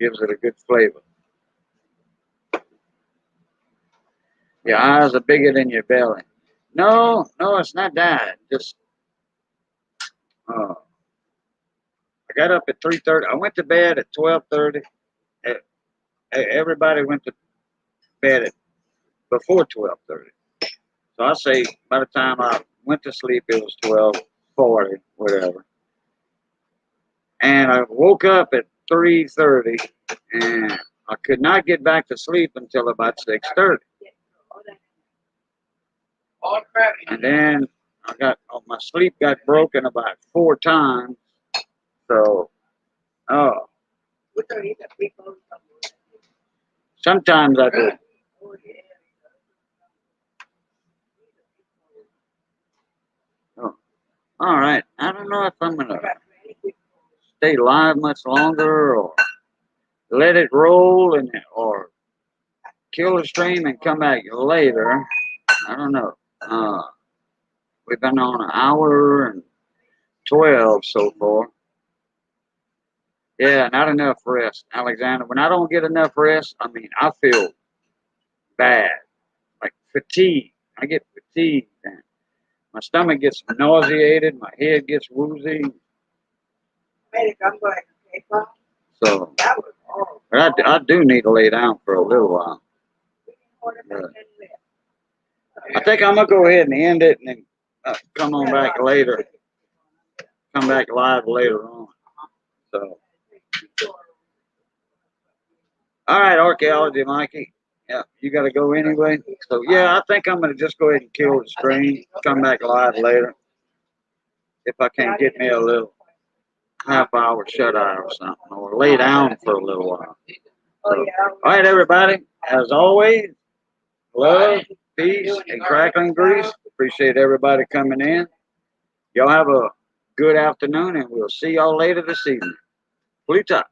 Gives it a good flavor. Your eyes are bigger than your belly. No, no, it's not that. Just I got up at 3:30. I went to bed at 12:30. Everybody went to bed at before 12:30. So I say by the time I went to sleep, it was 12:40, whatever. And I woke up at 3:30, and I could not get back to sleep until about 6:30. And then my sleep got broken about 4 times. So, oh, sometimes I do. Oh, all right. I don't know if I'm gonna stay live much longer or let it roll or kill the stream and come back later. I don't know. We've been on an hour and 12 so far. Yeah, not enough rest, Alexander. When I don't get enough rest, I mean, I feel bad, like fatigue. I get fatigued, and my stomach gets nauseated, my head gets woozy. So, but I do need to lay down for a little while. But I think I'm gonna go ahead and end it, and then come on back later. Come back live later on. So, all right, archaeology, Mikey. Yeah, you got to go anyway. So yeah, I think I'm gonna just go ahead and kill the stream. Come back live later if I can get me a little half-hour shut-eye or something, or lay down for a little while. So, all right, everybody. As always, love, peace, and crackling grease. Appreciate everybody coming in. Y'all have a good afternoon, and we'll see y'all later this evening. Pluta.